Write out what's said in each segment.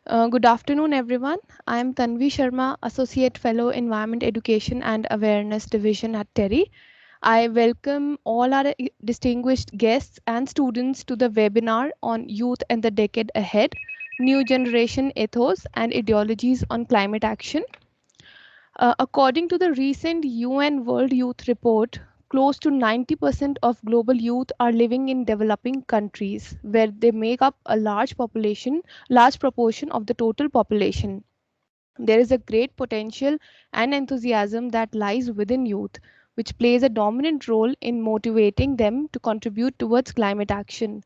Good afternoon, everyone. I am Tanvi Sharma, Associate Fellow Environment Education and Awareness Division at TERI. I welcome all our distinguished guests and students to the webinar on Youth and the Decade Ahead, New Generation Ethos and Ideologies on Climate Action. According to the recent UN World Youth Report, close to 90% of global youth are living in developing countries, where they make up a large proportion of the total population. There is a great potential and enthusiasm that lies within youth, which plays a dominant role in motivating them to contribute towards climate action.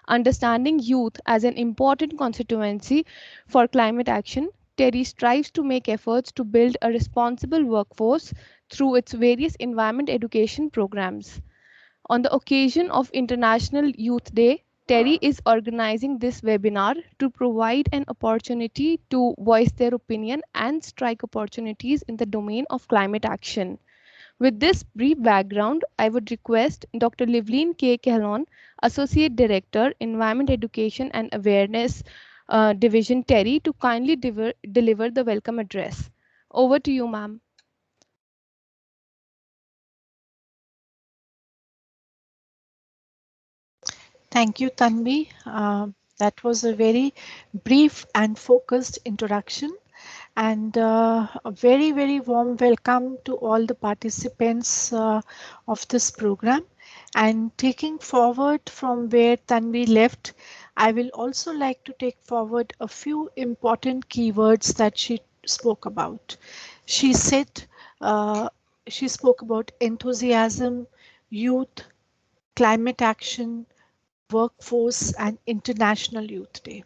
Understanding youth as an important constituency for climate action, TERI strives to make efforts to build a responsible workforce through its various environment education programs. On the occasion of International Youth Day, TERI is organizing this webinar to provide an opportunity to voice their opinion and strike opportunities in the domain of climate action. With this brief background, I would request Dr. Livleen K. Kehlon, Associate Director, Environment Education and Awareness Division TERI, to kindly deliver the welcome address. Over to you, ma'am. Thank you, Tanvi. That was a very brief and focused introduction, and a very, very warm welcome to all the participants of this program. And taking forward from where Tanvi left, I will also like to take forward a few important keywords that she spoke about. She said, uh, she spoke about enthusiasm, youth, climate action, workforce, and International Youth Day.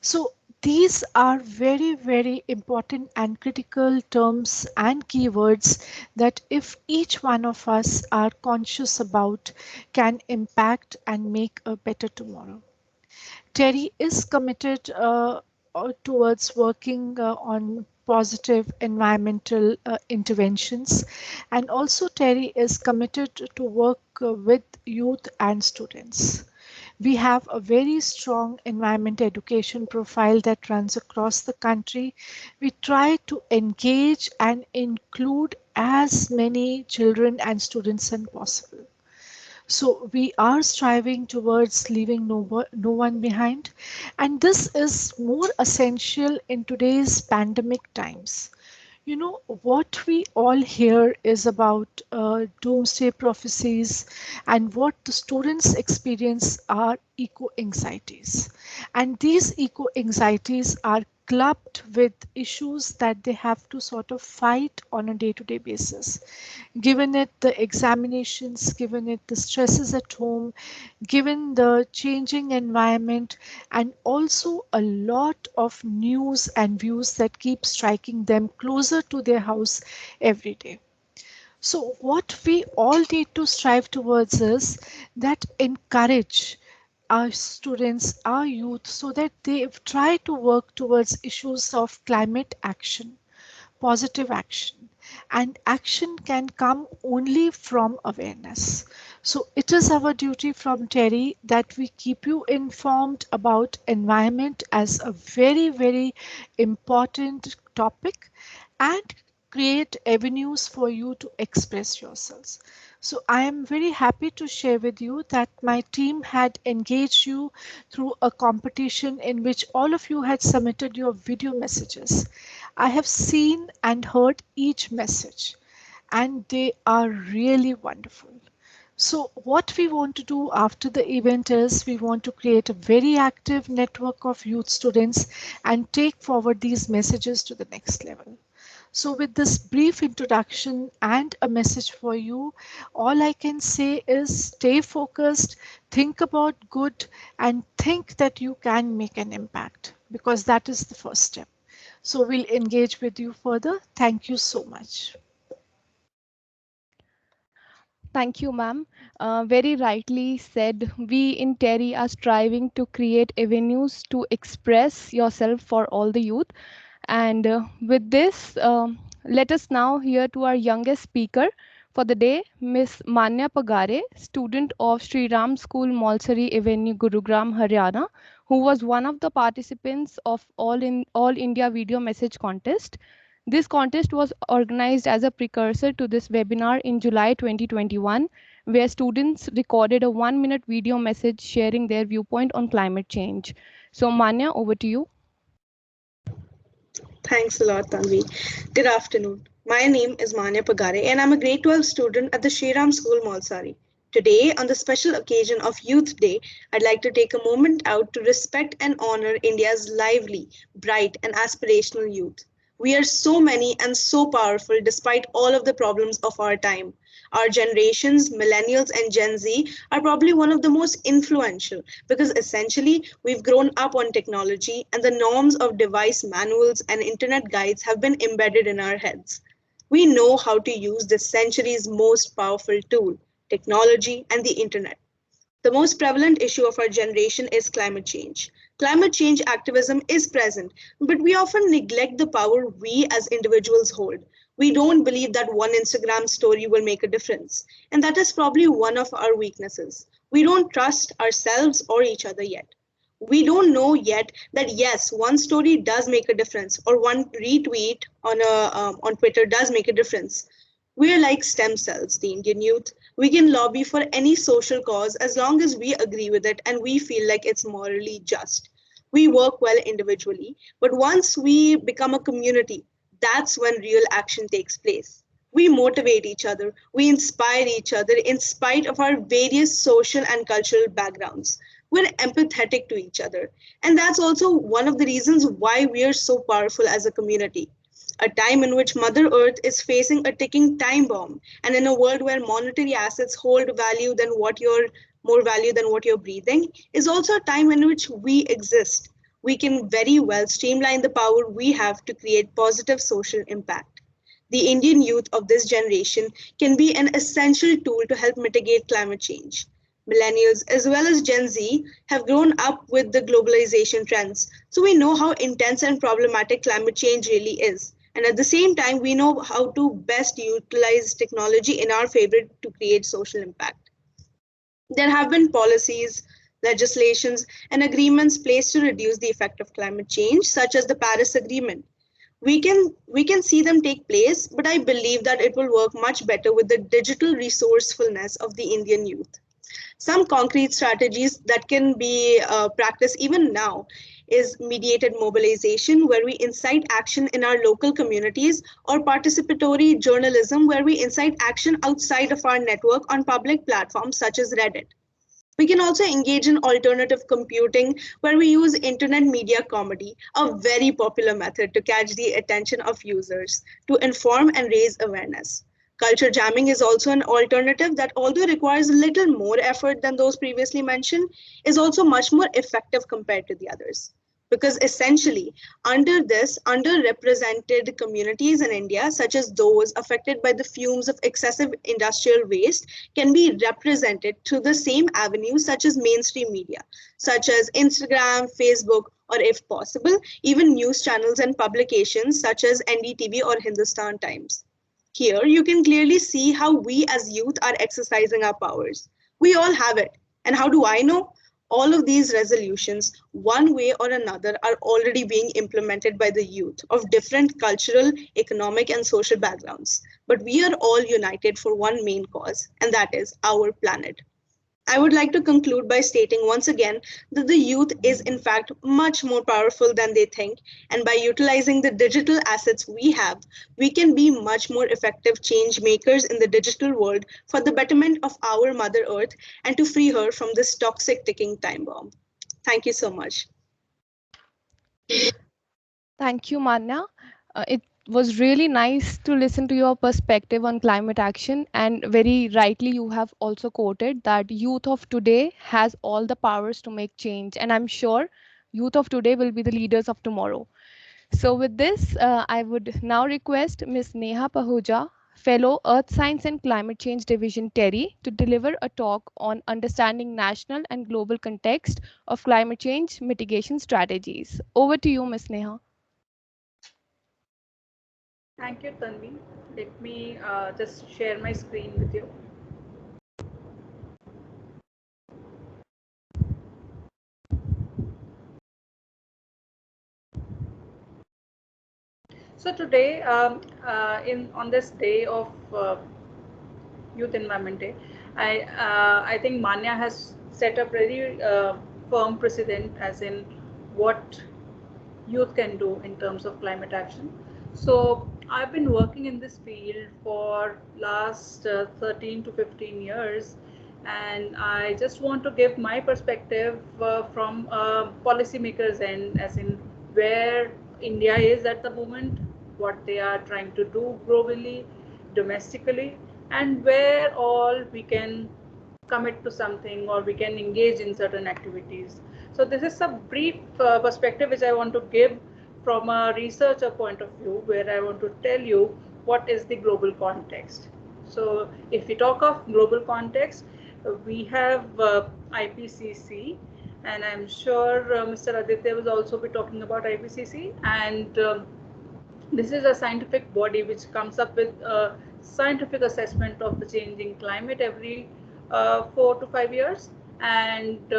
So these are very, very important and critical terms and keywords that if each one of us are conscious about, can impact and make a better tomorrow. TERI is committed towards working on positive environmental interventions, and also TERI is committed to work with youth and students. We have a very strong environment education profile that runs across the country. We try to engage and include as many children and students as possible. So we are striving towards leaving no one behind. And this is more essential in today's pandemic times. You know, what we all hear is about doomsday prophecies, and what the students experience are eco anxieties. And these eco anxieties are clubbed with issues that they have to sort of fight on a day-to-day basis. Given it the examinations, given it the stresses at home, given the changing environment, and also a lot of news and views that keep striking them closer to their house every day. So what we all need to strive towards is that encourage our students, our youth, so that they try to work towards issues of climate action, positive action, and action can come only from awareness. So it is our duty from TERI that we keep you informed about environment as a very, very important topic, and create avenues for you to express yourselves. So I am very happy to share with you that my team had engaged you through a competition in which all of you had submitted your video messages. I have seen and heard each message, and they are really wonderful. So what we want to do after the event is we want to create a very active network of youth students and take forward these messages to the next level. So with this brief introduction and a message for you, all I can say is stay focused, think about good, and think that you can make an impact, because that is the first step. So we'll engage with you further. Thank you so much. Thank you, ma'am. Very rightly said. We in TERI are striving to create avenues to express yourself for all the youth. And with this, let us now hear to our youngest speaker for the day, Miss Manya Pagare, student of Sri Ram School, Malsari Avenue, Gurugram, Haryana, who was one of the participants of All India Video Message Contest. This contest was organized as a precursor to this webinar in July 2021, where students recorded a 1-minute video message sharing their viewpoint on climate change. So, Manya, over to you. Thanks a lot, Tanvi. Good afternoon. My name is Manya Pagare, and I'm a grade 12 student at the Shriram School, Malsari. Today, on the special occasion of Youth Day, I'd like to take a moment out to respect and honor India's lively, bright, and aspirational youth. We are so many and so powerful despite all of the problems of our time. Our generations, millennials and Gen Z, are probably one of the most influential because essentially we've grown up on technology and the norms of device manuals and internet guides have been embedded in our heads. We know how to use this century's most powerful tool, technology and the internet. The most prevalent issue of our generation is climate change. Climate change activism is present, but we often neglect the power we as individuals hold. We don't believe that one Instagram story will make a difference, and that is probably one of our weaknesses. We don't trust ourselves or each other yet. We don't know yet that yes, one story does make a difference, or one retweet on Twitter does make a difference. We are like stem cells, the Indian youth. We can lobby for any social cause as long as we agree with it and we feel like it's morally just. We work well individually, but once we become a community, that's when real action takes place. We motivate each other, we inspire each other in spite of our various social and cultural backgrounds. We're empathetic to each other. And that's also one of the reasons why we are so powerful as a community. A time in which Mother Earth is facing a ticking time bomb, and in a world where monetary assets hold more value than what you're breathing, is also a time in which we exist. We can very well streamline the power we have to create positive social impact. The Indian youth of this generation can be an essential tool to help mitigate climate change. Millennials as well as Gen Z have grown up with the globalization trends, so we know how intense and problematic climate change really is. And at the same time, we know how to best utilize technology in our favor to create social impact. There have been policies, legislations, and agreements placed to reduce the effect of climate change, such as the Paris Agreement. We can see them take place, but I believe that it will work much better with the digital resourcefulness of the Indian youth. Some concrete strategies that can be practiced even now is mediated mobilization, where we incite action in our local communities, or participatory journalism, where we incite action outside of our network on public platforms such as Reddit. We can also engage in alternative computing, where we use internet media comedy, a very popular method to catch the attention of users, to inform and raise awareness. Culture jamming is also an alternative that, although requires a little more effort than those previously mentioned, is also much more effective compared to the others. Because essentially, under this, underrepresented communities in India, such as those affected by the fumes of excessive industrial waste, can be represented through the same avenues such as mainstream media, such as Instagram, Facebook, or if possible, even news channels and publications such as NDTV or Hindustan Times. Here, you can clearly see how we as youth are exercising our powers. We all have it. And how do I know? All of these resolutions, one way or another, are already being implemented by the youth of different cultural, economic, and social backgrounds. But we are all united for one main cause, and that is our planet. I would like to conclude by stating once again that the youth is in fact much more powerful than they think, and by utilizing the digital assets we have, we can be much more effective change makers in the digital world for the betterment of our Mother Earth and to free her from this toxic ticking time bomb. Thank you so much. Thank you, Manya. It was really nice to listen to your perspective on climate action, and very rightly, you have also quoted that youth of today has all the powers to make change, and I'm sure youth of today will be the leaders of tomorrow. So, with this, I would now request Ms. Neha Pahuja, Fellow Earth Science and Climate Change Division TERI, to deliver a talk on understanding national and global context of climate change mitigation strategies. Over to you, Ms. Neha. Thank you, Tanvi. Let me just share my screen with you. So today, in on this day of Youth Environment Day, I think Manya has set a very firm precedent, as in what youth can do in terms of climate action. So I've been working in this field for last 13 to 15 years, and I just want to give my perspective from policymakers end, as in where India is at the moment, what they are trying to do globally, domestically, and where all we can commit to something or we can engage in certain activities. So this is a brief perspective which I want to give from a researcher point of view, where I want to tell you what is the global context. So if we talk of global context, we have IPCC, and I'm sure Mr. Aditya will also be talking about IPCC, and this is a scientific body which comes up with a scientific assessment of the changing climate every 4 to 5 years. And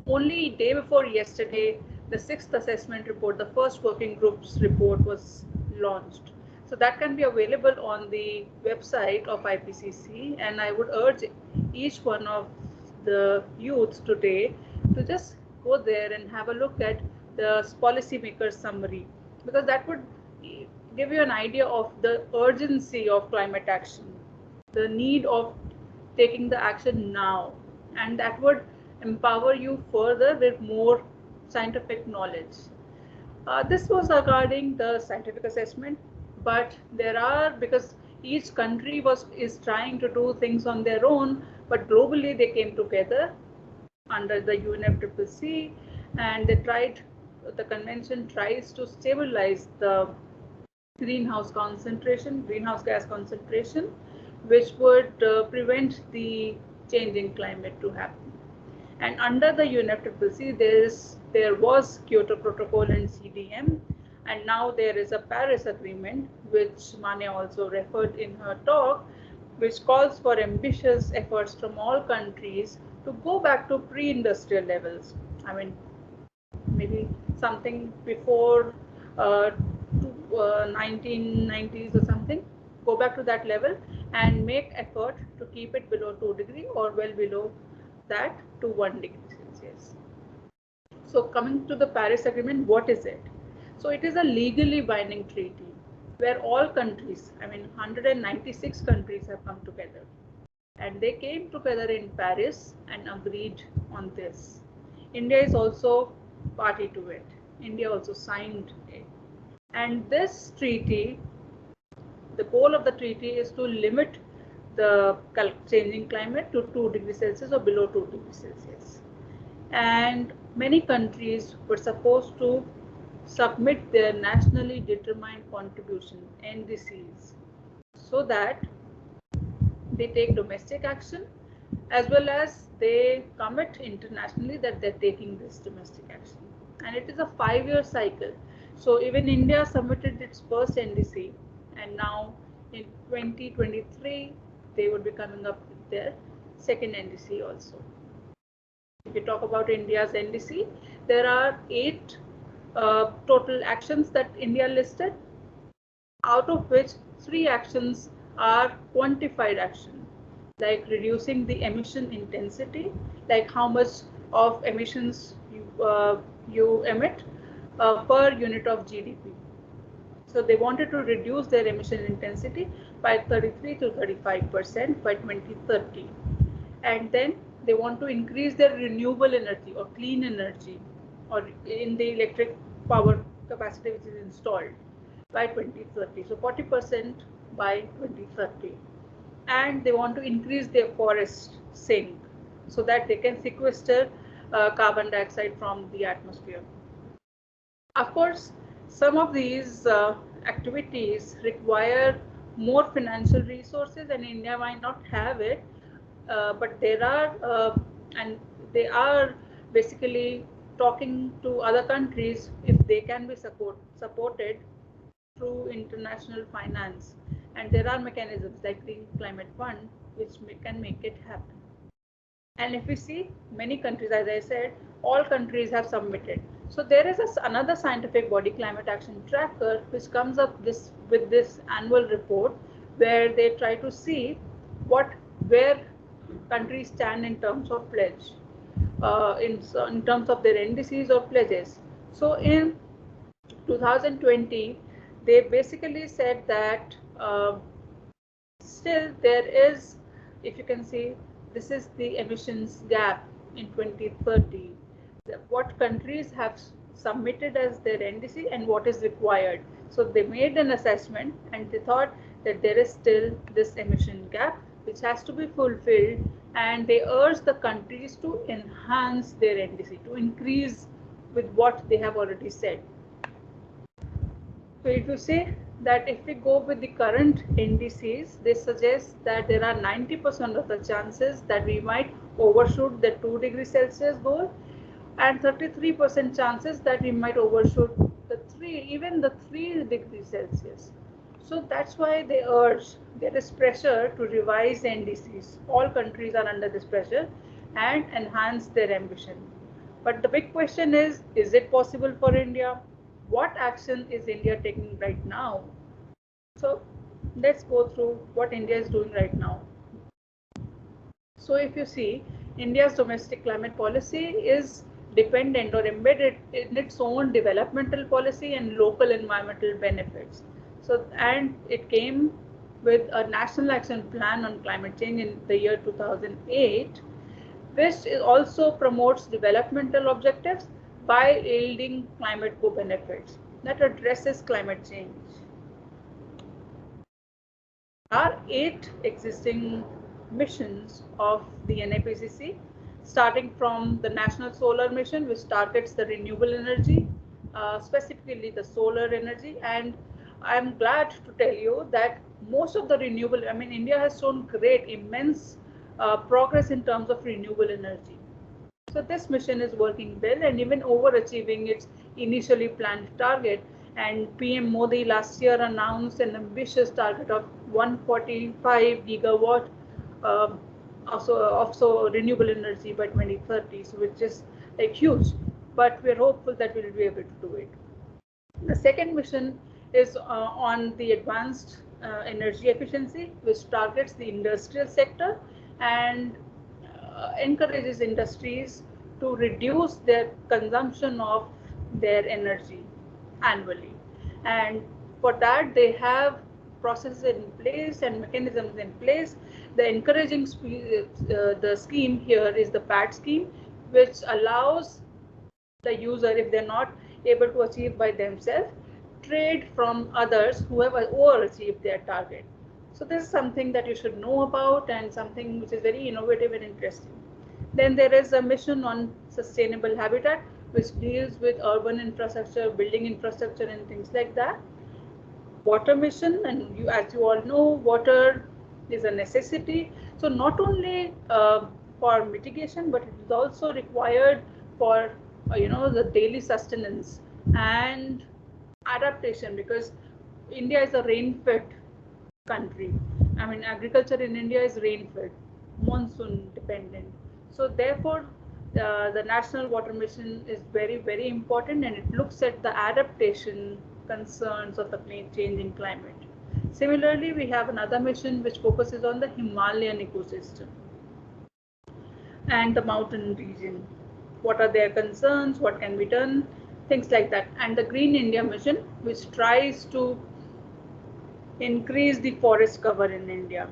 only day before yesterday, the sixth assessment report, the first working group's report, was launched. So that can be available on the website of IPCC, and I would urge each one of the youths today to just go there and have a look at the policymaker summary, because that would give you an idea of the urgency of climate action, the need of taking the action now, and that would empower you further with more scientific knowledge. This was regarding the scientific assessment, but there are, because each country is trying to do things on their own, but globally they came together under the UNFCCC, and the convention tries to stabilize the greenhouse gas concentration, which would prevent the changing climate to happen. And under the UNFCCC, there was Kyoto Protocol and CDM, and now there is a Paris Agreement, which Manya also referred in her talk, which calls for ambitious efforts from all countries to go back to pre-industrial levels. I mean, maybe something before uh, 1990s or something, go back to that level and make effort to keep it below 2 degree or well below that to 1 degree Celsius. So coming to the Paris Agreement, what is it? So it is a legally binding treaty where all countries, I mean 196 countries, have come together, and they came together in Paris and agreed on this. India is also party to it. India also signed it. And this treaty, the goal of the treaty is to limit the changing climate to 2 degrees Celsius or below 2 degrees Celsius. And many countries were supposed to submit their nationally determined contribution, NDCs, so that they take domestic action as well as they commit internationally that they're taking this domestic action. And it is a 5-year cycle. So even India submitted its first NDC, and now in 2023 they would be coming up with their second NDC also. If you talk about India's NDC, there are 8 total actions that India listed, out of which 3 actions are quantified action, like reducing the emission intensity, like how much of emissions you emit per unit of GDP. So they wanted to reduce their emission intensity by 33 to 35% by 2030. And then they want to increase their renewable energy or clean energy or in the electric power capacity which is installed by 2030. So 40% by 2030. And they want to increase their forest sink so that they can sequester carbon dioxide from the atmosphere. Of course, some of these activities require more financial resources, and India might not have it, but there are, and they are basically talking to other countries if they can be supported through international finance, and there are mechanisms like the Climate Fund which can make it happen. And if we see, many countries, as I said, all countries have submitted. So there is another scientific body, Climate Action Tracker, which comes up with this annual report where they try to see where countries stand in terms of pledge, in terms of their NDCs or pledges. So in 2020, they basically said that still there is, if you can see, this is the emissions gap in 2030. What countries have submitted as their NDC and what is required. So they made an assessment and they thought that there is still this emission gap which has to be fulfilled, and they urge the countries to enhance their NDC, to increase with what they have already said. So if you say that if we go with the current NDCs, they suggest that there are 90% of the chances that we might overshoot the 2 degrees Celsius goal, and 33% chances that we might overshoot even the 3 degrees Celsius. So that's why they urge, there is pressure to revise NDCs. All countries are under this pressure and enhance their ambition. But the big question is it possible for India? What action is India taking right now? So let's go through what India is doing right now. So if you see, India's domestic climate policy is dependent or embedded in its own developmental policy and local environmental benefits. So, and it came with a national action plan on climate change in the year 2008, which also promotes developmental objectives by yielding climate co-benefits that addresses climate change. There are 8 existing missions of the NAPCC, starting from the National Solar Mission, which targets the renewable energy, specifically the solar energy. And I'm glad to tell you that most of the renewable, India has shown immense progress in terms of renewable energy. So this mission is working well and even overachieving its initially planned target. And PM Modi last year announced an ambitious target of 145 gigawatt of renewable energy by 2030, so which is like huge. But we're hopeful that we'll be able to do it. The second mission is on the advanced energy efficiency, which targets the industrial sector and encourages industries to reduce their consumption of their energy annually. And for that, they have processes in place and mechanisms in place. The encouraging the scheme here is the PAT scheme, which allows the user, if they're not able to achieve by themselves, trade from others who have overachieved their target. So this is something that you should know about and something which is very innovative and interesting. Then there is a mission on sustainable habitat, which deals with urban infrastructure, building infrastructure and things like that. Water mission, and as you all know, water is a necessity. So not only for mitigation, but it is also required for the daily sustenance and adaptation, because India is a rain-fed country. Agriculture in India is rain-fed, monsoon dependent. So therefore, the National Water Mission is very, very important, and it looks at the adaptation concerns of the changing climate. Similarly, we have another mission which focuses on the Himalayan ecosystem and the mountain region. What are their concerns? What can be done? Things like that. And the Green India Mission, which tries to increase the forest cover in India.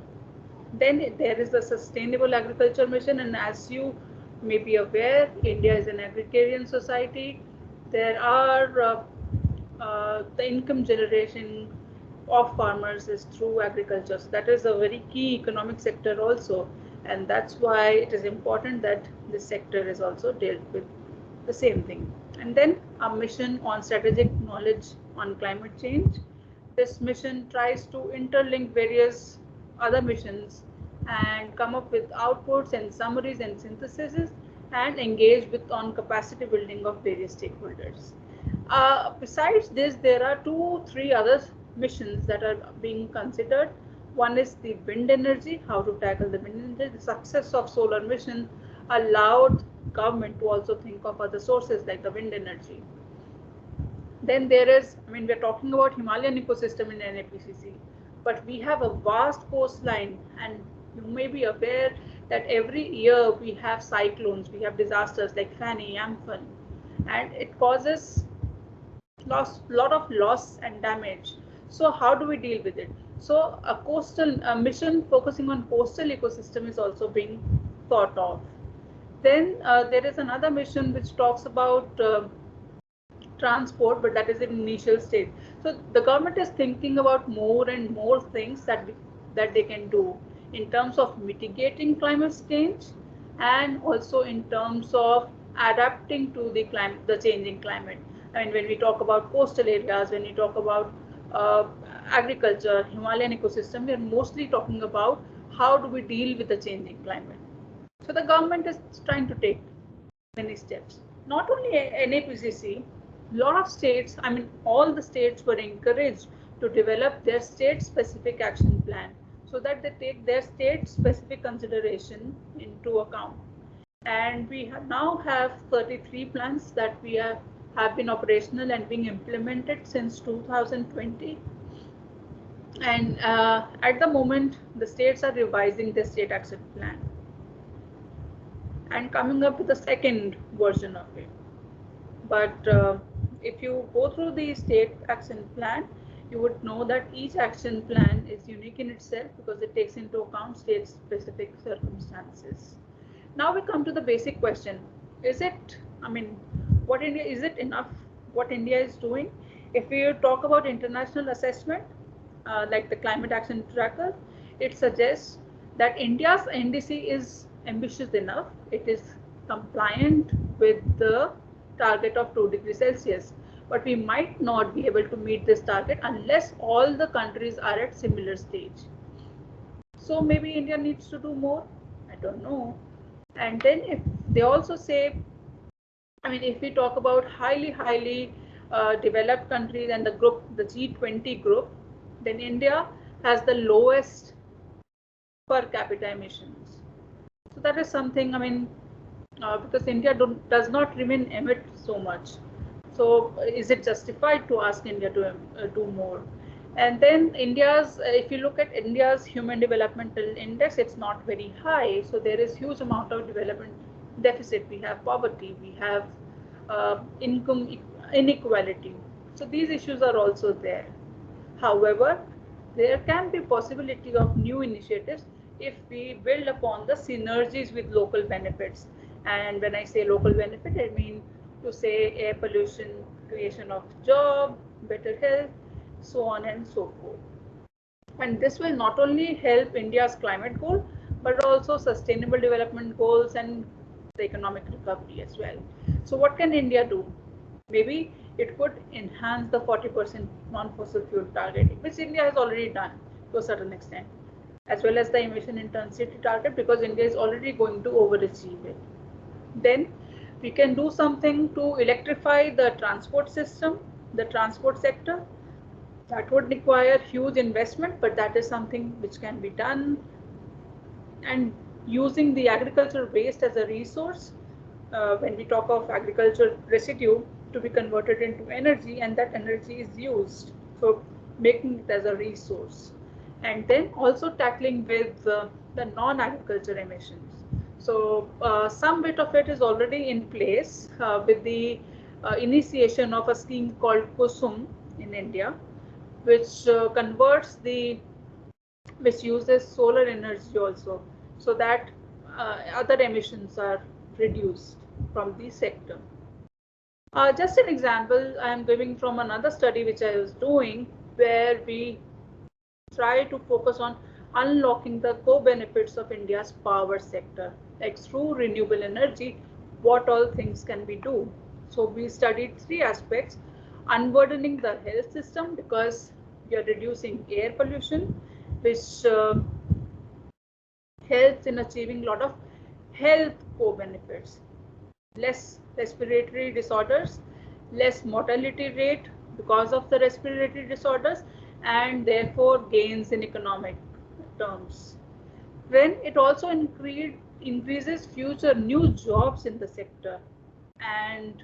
Then there is the Sustainable Agriculture Mission, and as you may be aware, India is an agrarian society. There are the income generation of farmers is through agriculture. So that is a very key economic sector also, and that's why it is important that this sector is also dealt with the same thing. And then a mission on strategic knowledge on climate change. This mission tries to interlink various other missions and come up with outputs and summaries and syntheses and engage with on capacity building of various stakeholders. Besides this, there are 2-3 other missions that are being considered. One is the wind energy, how to tackle the wind energy. The success of solar mission allowed government to also think of other sources like the wind energy. Then there is, I mean, we're talking about Himalayan ecosystem in NAPCC, but we have a vast coastline, and you may be aware that every year we have cyclones, we have disasters like Fani, Amphan, and it causes lot of loss and damage. So how do we deal with it? So a coastal mission focusing on coastal ecosystem is also being thought of. Then there is another mission which talks about transport, but that is in initial stage. So the government is thinking about more and more things that they can do in terms of mitigating climate change, and also in terms of adapting to the changing climate. I mean, when we talk about coastal areas, when we talk about agriculture, Himalayan ecosystem, we are mostly talking about how do we deal with the changing climate. So the government is trying to take many steps. Not only NAPCC, a lot of states, I mean, all the states were encouraged to develop their state-specific action plan so that they take their state-specific consideration into account. And we now have 33 plans that we have been operational and being implemented since 2020. And at the moment, the states are revising their state action plan and coming up with the second version of it. But if you go through the state action plan, you would know that each action plan is unique in itself because it takes into account state specific circumstances. Now we come to the basic question. Is it, I mean, is it enough what India is doing? If we talk about international assessment, like the climate action tracker, it suggests that India's NDC is ambitious enough. It is compliant with the target of 2 degrees Celsius, but we might not be able to meet this target unless all the countries are at similar stage. So maybe India needs to do more, I don't know. And then if they also say, I mean, if we talk about highly developed countries and the group, the G20 group, then India has the lowest per capita emissions. So that is something, I mean, because India does not remain emit so much. So is it justified to ask India to do more? And then India's, if you look at India's Human Developmental Index, it's not very high. So there is huge amount of development deficit. We have poverty, we have income inequality. So these issues are also there. However, there can be possibility of new initiatives if we build upon the synergies with local benefits. And when I say local benefit, I mean to say air pollution, creation of job, better health, so on and so forth. And this will not only help India's climate goal, but also sustainable development goals and the economic recovery as well. So what can India do? Maybe it could enhance the 40% non-fossil fuel target, which India has already done to a certain extent, as well as the emission intensity target, because India is already going to overachieve it. Then we can do something to electrify the transport system, the transport sector. That would require huge investment, but that is something which can be done. And using the agricultural waste as a resource, when we talk of agricultural residue to be converted into energy, and that energy is used, so making it as a resource. And then also tackling with the non-agriculture emissions. So some bit of it is already in place with the initiation of a scheme called Kusum in India, which which uses solar energy also, so that other emissions are reduced from the sector. Just an example I am giving from another study which I was doing, where we try to focus on unlocking the co-benefits of India's power sector, like through renewable energy, what all things can we do. So we studied 3 aspects: unburdening the health system, because we are reducing air pollution, which helps in achieving a lot of health co-benefits, less respiratory disorders, less mortality rate because of the respiratory disorders, and therefore gains in economic terms. Then it also increases future new jobs in the sector. And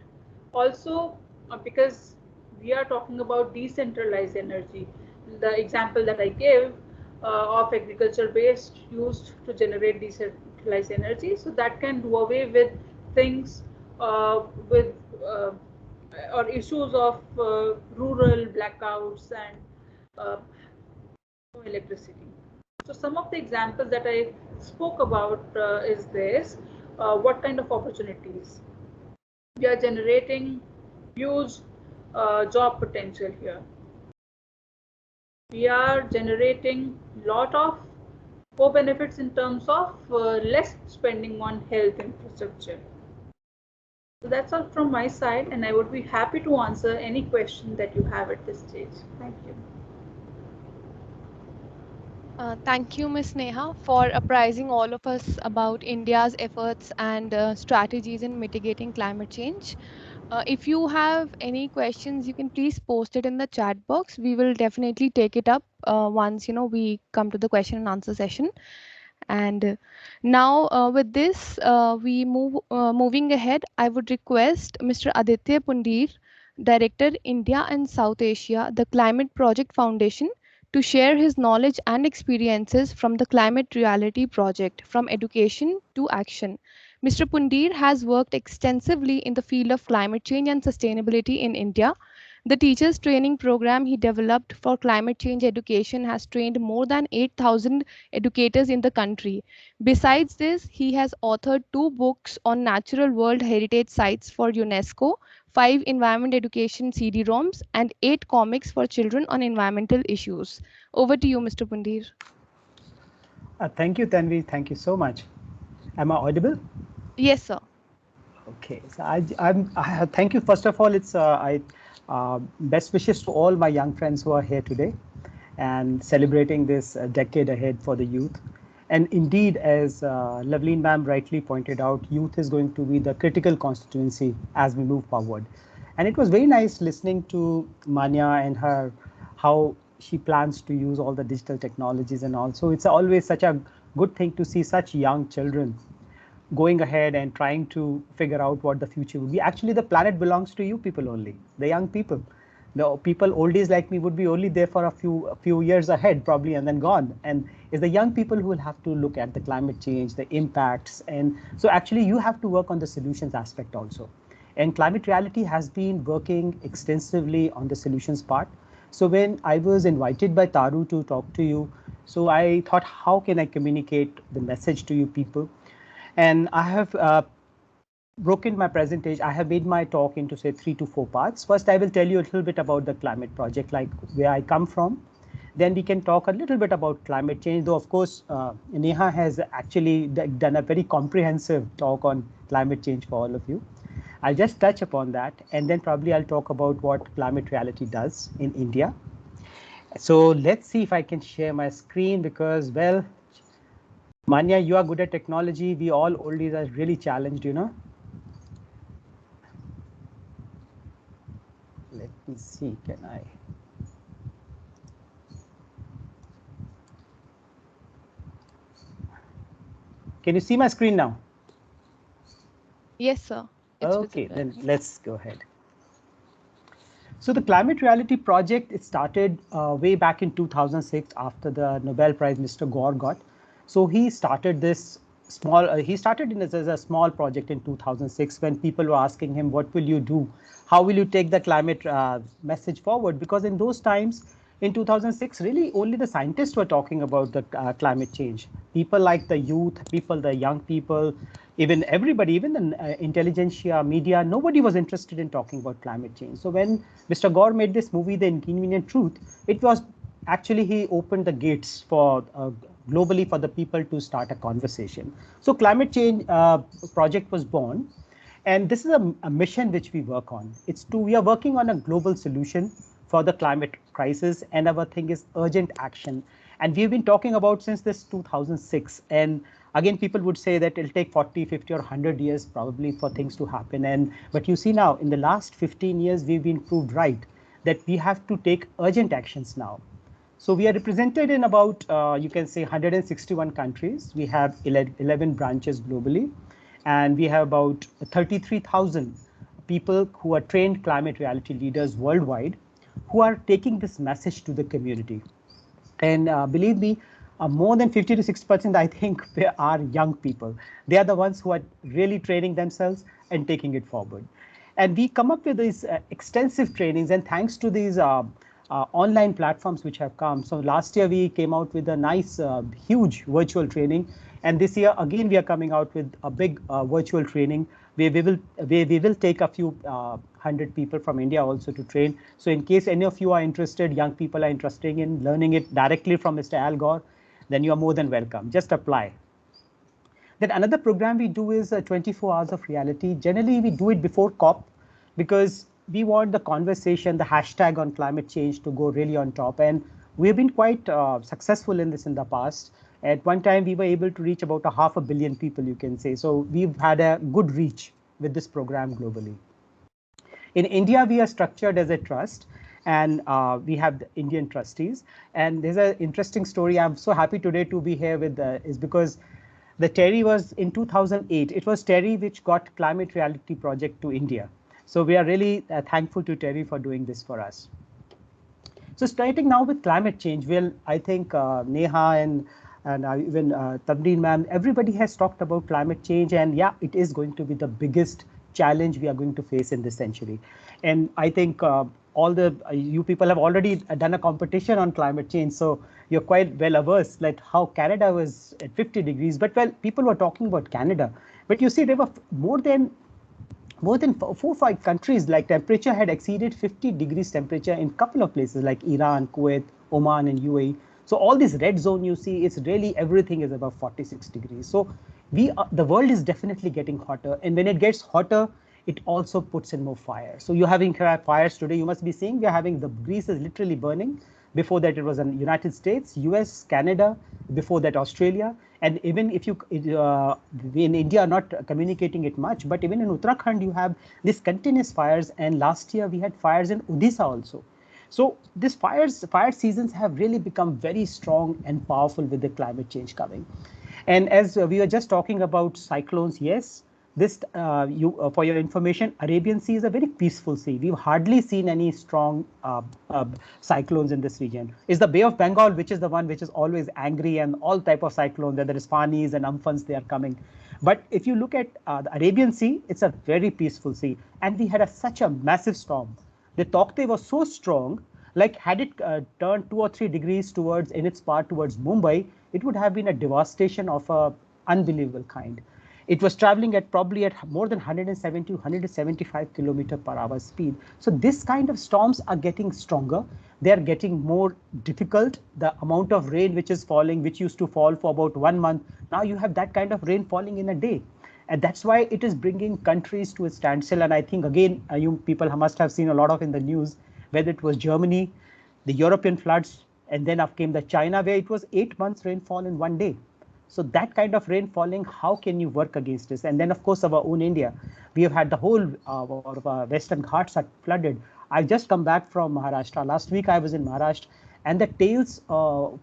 also because we are talking about decentralized energy, the example that I gave of agriculture based used to generate decentralized energy, so that can do away with things with uh, or issues of rural blackouts and uh, no electricity. So some of the examples that I spoke about is this. What kind of opportunities? We are generating huge job potential here. We are generating lot of co-benefits in terms of less spending on health infrastructure. So that's all from my side, and I would be happy to answer any question that you have at this stage. Thank you. Thank you, Ms. Neha, for apprising all of us about India's efforts and strategies in mitigating climate change. If you have any questions, you can please post it in the chat box. We will definitely take it up once we come to the question and answer session. And now, with this, moving ahead. I would request Mr. Aditya Pundir, Director, India and South Asia, the Climate Project Foundation, to share his knowledge and experiences from the Climate Reality Project, from education to action. Mr. Pundir has worked extensively in the field of climate change and sustainability in India. The teachers training program he developed for climate change education has trained more than 8,000 educators in the country. Besides this, he has authored 2 books on natural World Heritage Sites for UNESCO, 5 environment education CD-ROMs, and 8 comics for children on environmental issues. Over to you, Mr. Pundir. Thank you, Tanvi. Thank you so much. Am I audible? Yes, sir. Okay. So thank you. First of all, best wishes to all my young friends who are here today and celebrating this decade ahead for the youth. And indeed, as Loveleen ma'am rightly pointed out, youth is going to be the critical constituency as we move forward. And it was very nice listening to Manya and how she plans to use all the digital technologies, and also it's always such a good thing to see such young children going ahead and trying to figure out what the future will be. Actually, the planet belongs to you people only, the young people. The people oldies like me would be only there for a few years ahead probably, and then gone. And it's the young people who will have to look at the climate change, the impacts. And so actually you have to work on the solutions aspect also. And Climate Reality has been working extensively on the solutions part. So when I was invited by Taru to talk to you, so I thought, how can I communicate the message to you people? And I have broken my presentation. I have made my talk into say 3 to 4 parts. First, I will tell you a little bit about the climate project, like where I come from. Then we can talk a little bit about climate change, though of course Neha has actually done a very comprehensive talk on climate change for all of you. I'll just touch upon that, and then probably I'll talk about what Climate Reality does in India. So let's see if I can share my screen, because, well, Manya, you are good at technology. We all oldies are really challenged, Let me see, can I? Can you see my screen now? Yes, sir. It's okay, visible. then let's go ahead. So the Climate Reality Project, it started way back in 2006 after the Nobel Prize Mr. Gore got. So he started this he started in as a small project in 2006 when people were asking him, what will you do? How will you take the climate message forward? Because in those times, in 2006, really only the scientists were talking about the climate change. People like the youth, the young people, even everybody, even the intelligentsia, media, nobody was interested in talking about climate change. So when Mr. Gore made this movie, The Inconvenient Truth, it was actually, he opened the gates for globally for the people to start a conversation. So climate change project was born. And this is a mission which we work on. We are working on a global solution for the climate crisis, and our thing is urgent action. And we've been talking about since this 2006. And again, people would say that it'll take 40, 50 or 100 years probably for things to happen. But you see now, in the last 15 years, we've been proved right that we have to take urgent actions now. So we are represented in about, you can say 161 countries. We have 11 branches globally, and we have about 33,000 people who are trained climate reality leaders worldwide who are taking this message to the community. And believe me, more than 50 to 60%, I think, they are young people. They are the ones who are really training themselves and taking it forward. And we come up with these extensive trainings, and thanks to these online platforms which have come. So last year we came out with a nice, huge virtual training, and this year again we are coming out with a big virtual training where we will take a few hundred people from India also to train. So in case any of you are interested, young people are interested in learning it directly from Mr. Al Gore, then you are more than welcome. Just apply. Then another program we do is 24 hours of reality. Generally, we do it before COP because we want the conversation, the hashtag on climate change to go really on top. And we've been quite successful in this in the past. At one time, we were able to reach about 500 million people, you can say. So we've had a good reach with this program globally. In India, we are structured as a trust, and we have the Indian trustees. And there's an interesting story. I'm so happy today to be here with is because the TERI was in 2008. It was TERI which got Climate Reality Project to India. So we are really thankful to TERI for doing this for us. So starting now with climate change, well, I think Neha and even Tabdeen ma'am, everybody has talked about climate change, and yeah, it is going to be the biggest challenge we are going to face in this century. And I think all the you people have already done a competition on climate change, so you're quite well averse, like how Canada was at 50 degrees. But well, people were talking about Canada, but you see there were more than 4 or 5 countries, like temperature had exceeded 50 degrees temperature in couple of places like Iran, Kuwait, Oman, and UAE. So all this red zone you see, it's really everything is above 46 degrees. So the world is definitely getting hotter, and when it gets hotter, it also puts in more fire. So you're having fires today. You must be seeing we're having the Greece is literally burning. Before that, it was in United States, US, Canada. Before that, Australia. And even if you we in India are not communicating it much, but even in Uttarakhand, you have these continuous fires. And last year we had fires in Odisha also. So these fire seasons have really become very strong and powerful with the climate change coming. And as we were just talking about cyclones, yes, this for your information, Arabian Sea is a very peaceful sea. We've hardly seen any strong cyclones in this region. It's the Bay of Bengal, which is the one which is always angry, and all type of cyclones, whether it's Fanis and Amphans, they are coming. But if you look at the Arabian Sea, it's a very peaceful sea. And we had such a massive storm. The Taukte was so strong, like had it turned 2 or 3 degrees towards in its path towards Mumbai, it would have been a devastation of a unbelievable kind. It was traveling at probably at more than 170 to 175 kilometer per hour speed. So this kind of storms are getting stronger. They are getting more difficult. The amount of rain which is falling, which used to fall for about 1 month, now you have that kind of rain falling in a day. And that's why it is bringing countries to a standstill. And I think, again, you people must have seen a lot of in the news, whether it was Germany, the European floods, and then up came the China, where it was 8 months rainfall in one day. So that kind of rain falling, how can you work against this? And then, of course, our own India, we have had the whole Western Ghats are flooded. I've just come back from Maharashtra. Last week I was in Maharashtra, and the tales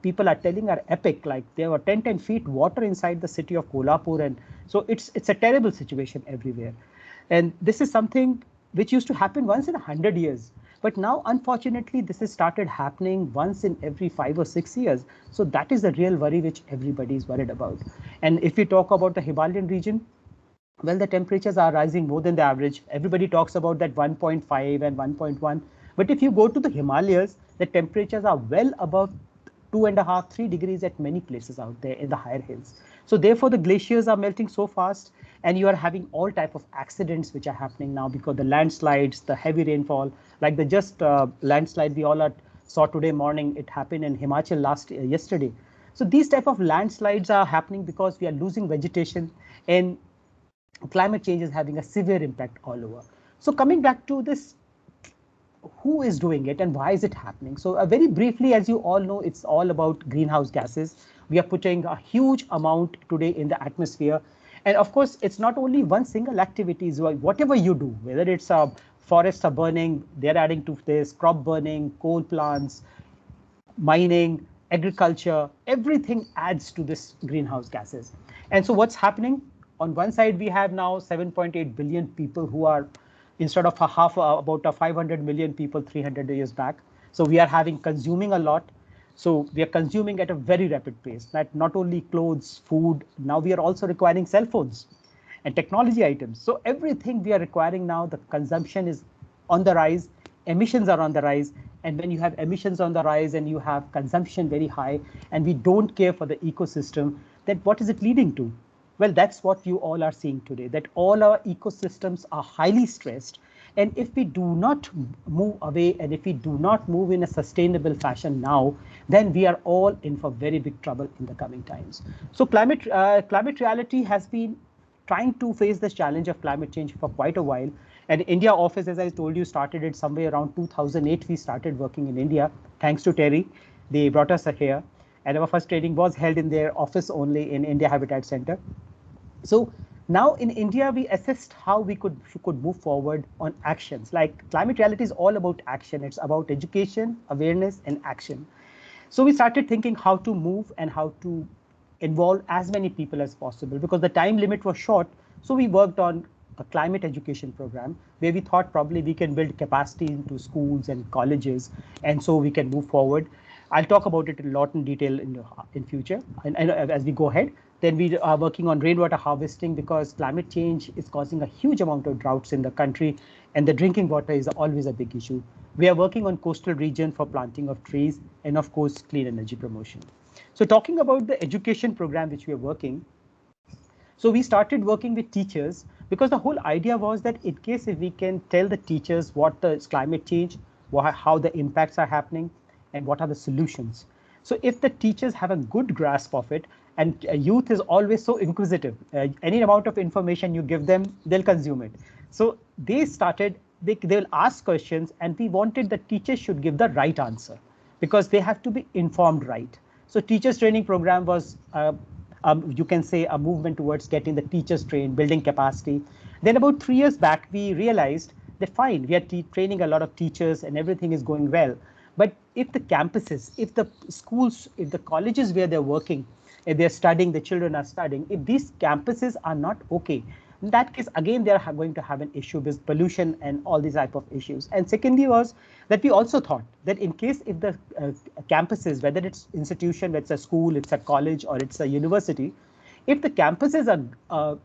people are telling are epic. Like there were 10 feet water inside the city of Kolhapur, and so it's a terrible situation everywhere. And this is something which used to happen once in 100 years. But now, unfortunately, this has started happening once in every 5 or 6 years. So that is the real worry which everybody is worried about. And if we talk about the Himalayan region, well, the temperatures are rising more than the average. Everybody talks about that 1.5 and 1.1. But if you go to the Himalayas, the temperatures are well above 2.5, 3 degrees at many places out there in the higher hills. So therefore, the glaciers are melting so fast, and you are having all type of accidents which are happening now because the landslides, the heavy rainfall, like the just landslide we all saw today morning, it happened in Himachal yesterday. So these type of landslides are happening because we are losing vegetation, and climate change is having a severe impact all over. So coming back to this, who is doing it and why is it happening? So very briefly, as you all know, it's all about greenhouse gases. We are putting a huge amount today in the atmosphere. And of course, it's not only one single activity. Whatever you do, whether it's forests are burning, they're adding to this, crop burning, coal plants, mining, agriculture, everything adds to this greenhouse gases. And so what's happening? On one side, we have now 7.8 billion people who are, instead of about a 500 million people 300 years back. So we are consuming a lot. So we are consuming at a very rapid pace, that not only clothes, food, now we are also requiring cell phones and technology items. So everything we are requiring now, the consumption is on the rise, emissions are on the rise. And when you have emissions on the rise and you have consumption very high, and we don't care for the ecosystem, then what is it leading to? Well, that's what you all are seeing today, that all our ecosystems are highly stressed. And if we do not move away, and if we do not move in a sustainable fashion now, then we are all in for very big trouble in the coming times. So climate reality has been trying to face this challenge of climate change for quite a while. And India office, as I told you, started it somewhere around 2008. We started working in India, thanks to TERI. They brought us here. And our first training was held in their office only in India Habitat Center. So now in India, we assessed how we could move forward on actions. Like climate reality is all about action. It's about education, awareness, and action. So we started thinking how to move and how to involve as many people as possible, because the time limit was short. So we worked on a climate education program where we thought probably we can build capacity into schools and colleges, and so we can move forward. I'll talk about it a lot in detail in future and as we go ahead. Then we are working on rainwater harvesting, because climate change is causing a huge amount of droughts in the country, and the drinking water is always a big issue. We are working on coastal region for planting of trees, and of course, clean energy promotion. So talking about the education program which we are working, so we started working with teachers, because the whole idea was that in case if we can tell the teachers what the climate change, how the impacts are happening, and what are the solutions. So if the teachers have a good grasp of it, and youth is always so inquisitive, any amount of information you give them, they'll consume it. So they started, they'll ask questions, and we wanted the teachers should give the right answer, because they have to be informed right. So teachers training program was, you can say, a movement towards getting the teachers trained, building capacity. Then about 3 years back, we realized that fine, we are training a lot of teachers and everything is going well. But if the campuses, if the schools, if the colleges where they're working, if they're studying, the children are studying, if these campuses are not okay, in that case, again, they're going to have an issue with pollution and all these type of issues. And secondly was that we also thought that in case if the campuses, whether it's institution, it's a school, it's a college, or it's a university, if the campuses are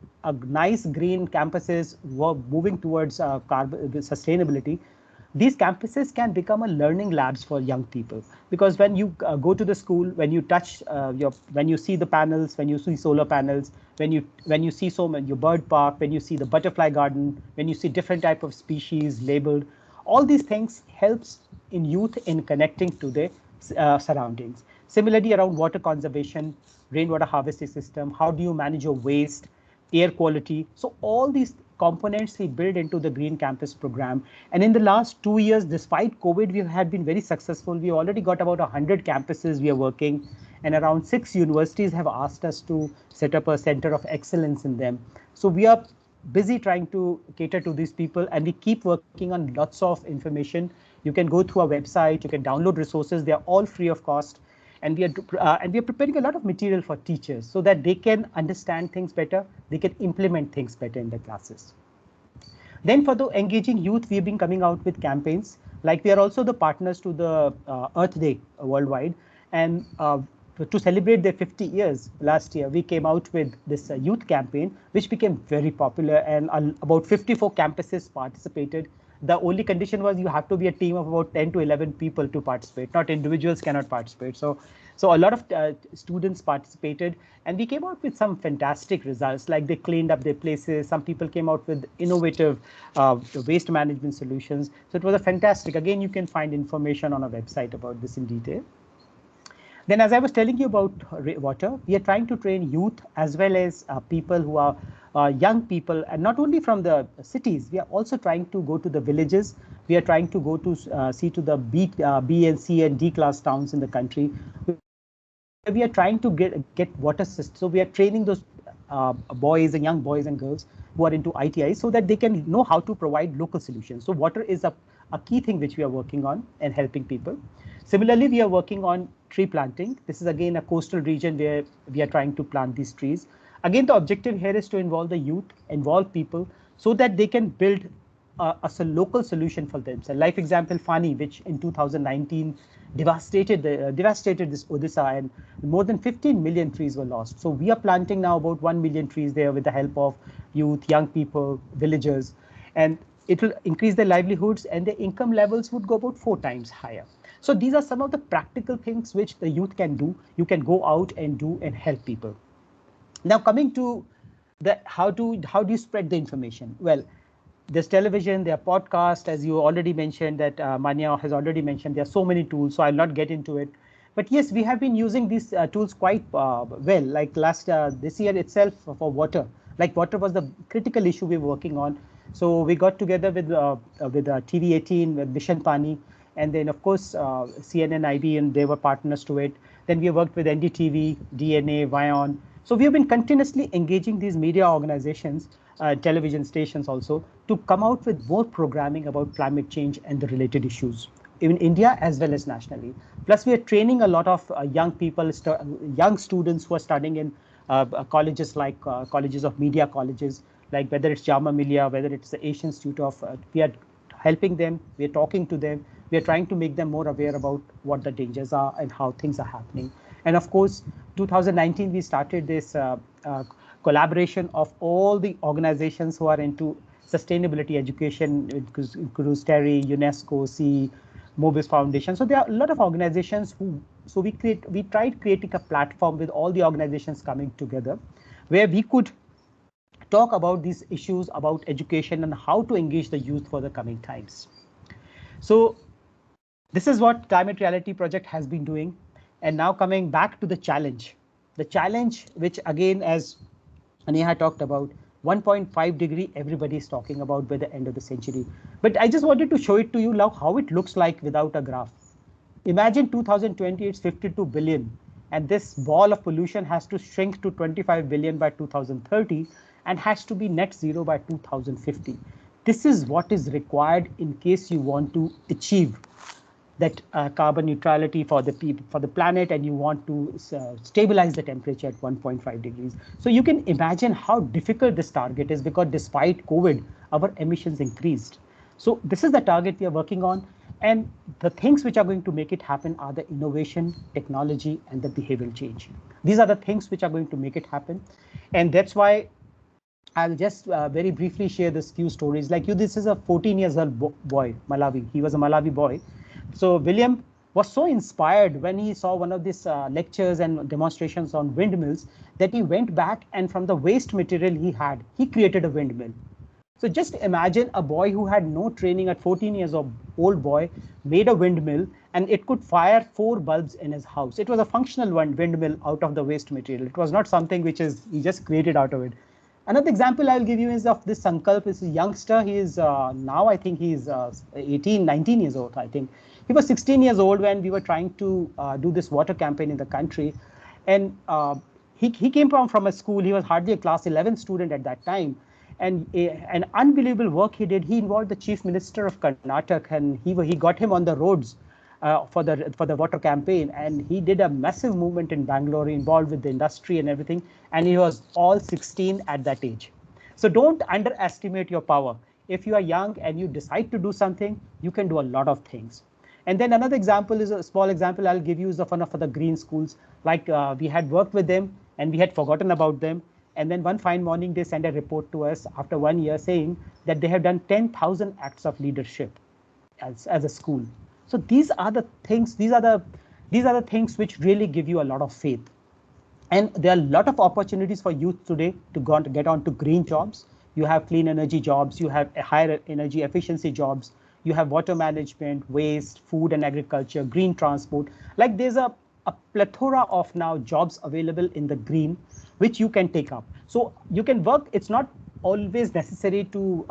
nice green campuses moving towards sustainability, these campuses can become a learning labs for young people, because when you go to the school, when you touch when you see the panels, when you see solar panels, when you see your bird park, when you see the butterfly garden, when you see different type of species labeled, all these things helps in youth in connecting to their surroundings. Similarly, around water conservation, rainwater harvesting system, how do you manage your waste, air quality. So all these components we build into the Green Campus program. And in the last 2 years, despite COVID, we have been very successful. We already got about 100 campuses we are working, and around 6 universities have asked us to set up a center of excellence in them. So we are busy trying to cater to these people, and we keep working on lots of information. You can go through our website, you can download resources, they are all free of cost. And we are preparing a lot of material for teachers so that they can understand things better, they can implement things better in the classes. Then for the engaging youth, we've been coming out with campaigns, like we are also the partners to the Earth Day worldwide, and to celebrate their 50 years last year, we came out with this youth campaign, which became very popular, and about 54 campuses participated. The only condition was you have to be a team of about 10 to 11 people to participate, not individuals cannot participate. So a lot of students participated, and we came out with some fantastic results, like they cleaned up their places. Some people came out with innovative waste management solutions. So it was a fantastic, again, you can find information on our website about this in detail. Then, as I was telling you about water, we are trying to train youth as well as people who are young people, and not only from the cities, we are also trying to go to the villages. We are trying to go to see to the B and C and D class towns in the country. We are trying to get water systems. So we are training those boys and young boys and girls who are into ITI so that they can know how to provide local solutions. So water is a a key thing which we are working on and helping people. Similarly, we are working on tree planting. This is again a coastal region where we are trying to plant these trees. Again, the objective here is to involve the youth, involve people, so that they can build a local solution for them. So life example, Fani, which in 2019 devastated this Odisha, and more than 15 million trees were lost. So we are planting now about 1 million trees there with the help of youth, young people, villagers, and it will increase their livelihoods, and their income levels would go about 4 times higher. So these are some of the practical things which the youth can do. You can go out and do and help people. Now coming to the how do you spread the information? Well, there's television, there are podcasts, as you already mentioned, that Manya has already mentioned. There are so many tools, so I'll not get into it. But yes, we have been using these tools quite well. Like this year itself for water, like water was the critical issue we were working on. So we got together with TV18, with Mission Pani, and then of course CNN, IB, and they were partners to it. Then we worked with NDTV, DNA, Vion. So we have been continuously engaging these media organizations, television stations also, to come out with more programming about climate change and the related issues in India as well as nationally. Plus, we are training a lot of young people, young students who are studying in colleges like colleges of media colleges, like whether it's Jama Millia, whether it's the Asian Institute of, we are helping them, we are talking to them, we are trying to make them more aware about what the dangers are and how things are happening. And of course, 2019, we started this collaboration of all the organizations who are into sustainability education, includes TERI, UNESCO, CIFF, Mobis Foundation. So there are a lot of organizations who, so we tried creating a platform with all the organizations coming together where we could talk about these issues about education and how to engage the youth for the coming times. So this is what Climate Reality Project has been doing. And now coming back to the challenge which again, as Neha talked about, 1.5 degree, everybody is talking about by the end of the century. But I just wanted to show it to you now how it looks like without a graph. Imagine 2020, it's 52 billion. And this ball of pollution has to shrink to 25 billion by 2030 and has to be net zero by 2050. This is what is required in case you want to achieve that carbon neutrality for the planet, and you want to stabilize the temperature at 1.5 degrees. So you can imagine how difficult this target is, because despite COVID, our emissions increased. So this is the target we are working on, and the things which are going to make it happen are the innovation, technology, and the behavioral change. These are the things which are going to make it happen, and that's why I'll just very briefly share this few stories. Like this is a 14 years old boy, Malawi. He was a Malawi boy. So William was so inspired when he saw one of these lectures and demonstrations on windmills that he went back, and from the waste material he had, he created a windmill. So just imagine a boy who had no training at 14 years old boy made a windmill, and it could fire 4 bulbs in his house. It was a functional windmill out of the waste material. It was not something which he just created out of it. Another example I'll give you is of this Sankalp. Is a youngster. He is now, I think he's 18, 19 years old, I think. He was 16 years old when we were trying to do this water campaign in the country. And he came from a school. He was hardly a class 11 student at that time. And an unbelievable work he did. He involved the chief minister of Karnataka, and he got him on the roads for the water campaign, and he did a massive movement in Bangalore, involved with the industry and everything, and he was all 16 at that age. So don't underestimate your power. If you are young and you decide to do something, you can do a lot of things. And then another example is a small example I'll give you is of one of the green schools. Like we had worked with them and we had forgotten about them. And then one fine morning, they sent a report to us after 1 year saying that they have done 10,000 acts of leadership as a school. So these are the things, these are the things which really give you a lot of faith. And there are a lot of opportunities for youth today to get on to green jobs. You have clean energy jobs, you have higher energy efficiency jobs, you have water management, waste, food and agriculture, green transport. Like there's a plethora of now jobs available in the green, which you can take up. So you can work, it's not always necessary to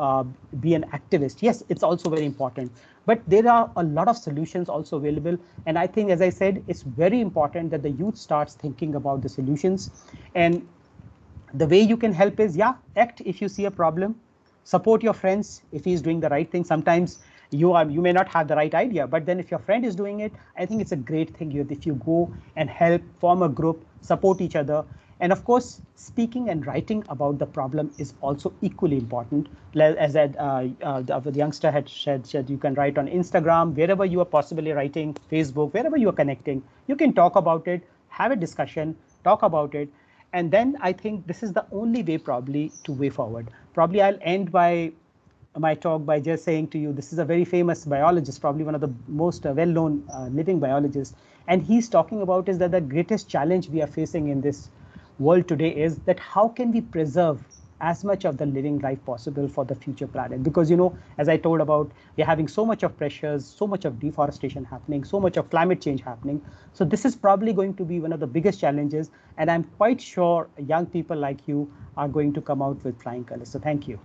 be an activist. Yes, it's also very important, but there are a lot of solutions also available. And I think, as I said, it's very important that the youth starts thinking about the solutions. And the way you can help is, act if you see a problem, support your friends if he's doing the right thing. Sometimes you may not have the right idea, but then if your friend is doing it, I think it's a great thing if you go and help, form a group, support each other. And of course, speaking and writing about the problem is also equally important. As the youngster had said, you can write on Instagram, wherever you are possibly writing, Facebook, wherever you are connecting, you can talk about it, have a discussion, talk about it. And then I think this is the only way probably to way forward. Probably I'll end my talk by just saying to you, this is a very famous biologist, probably one of the most well-known living biologists. And he's talking about is that the greatest challenge we are facing in this world today is that how can we preserve as much of the living life possible for the future planet? Because, as I told about, we're having so much of pressures, so much of deforestation happening, so much of climate change happening. So this is probably going to be one of the biggest challenges. And I'm quite sure young people like you are going to come out with flying colors. So thank you.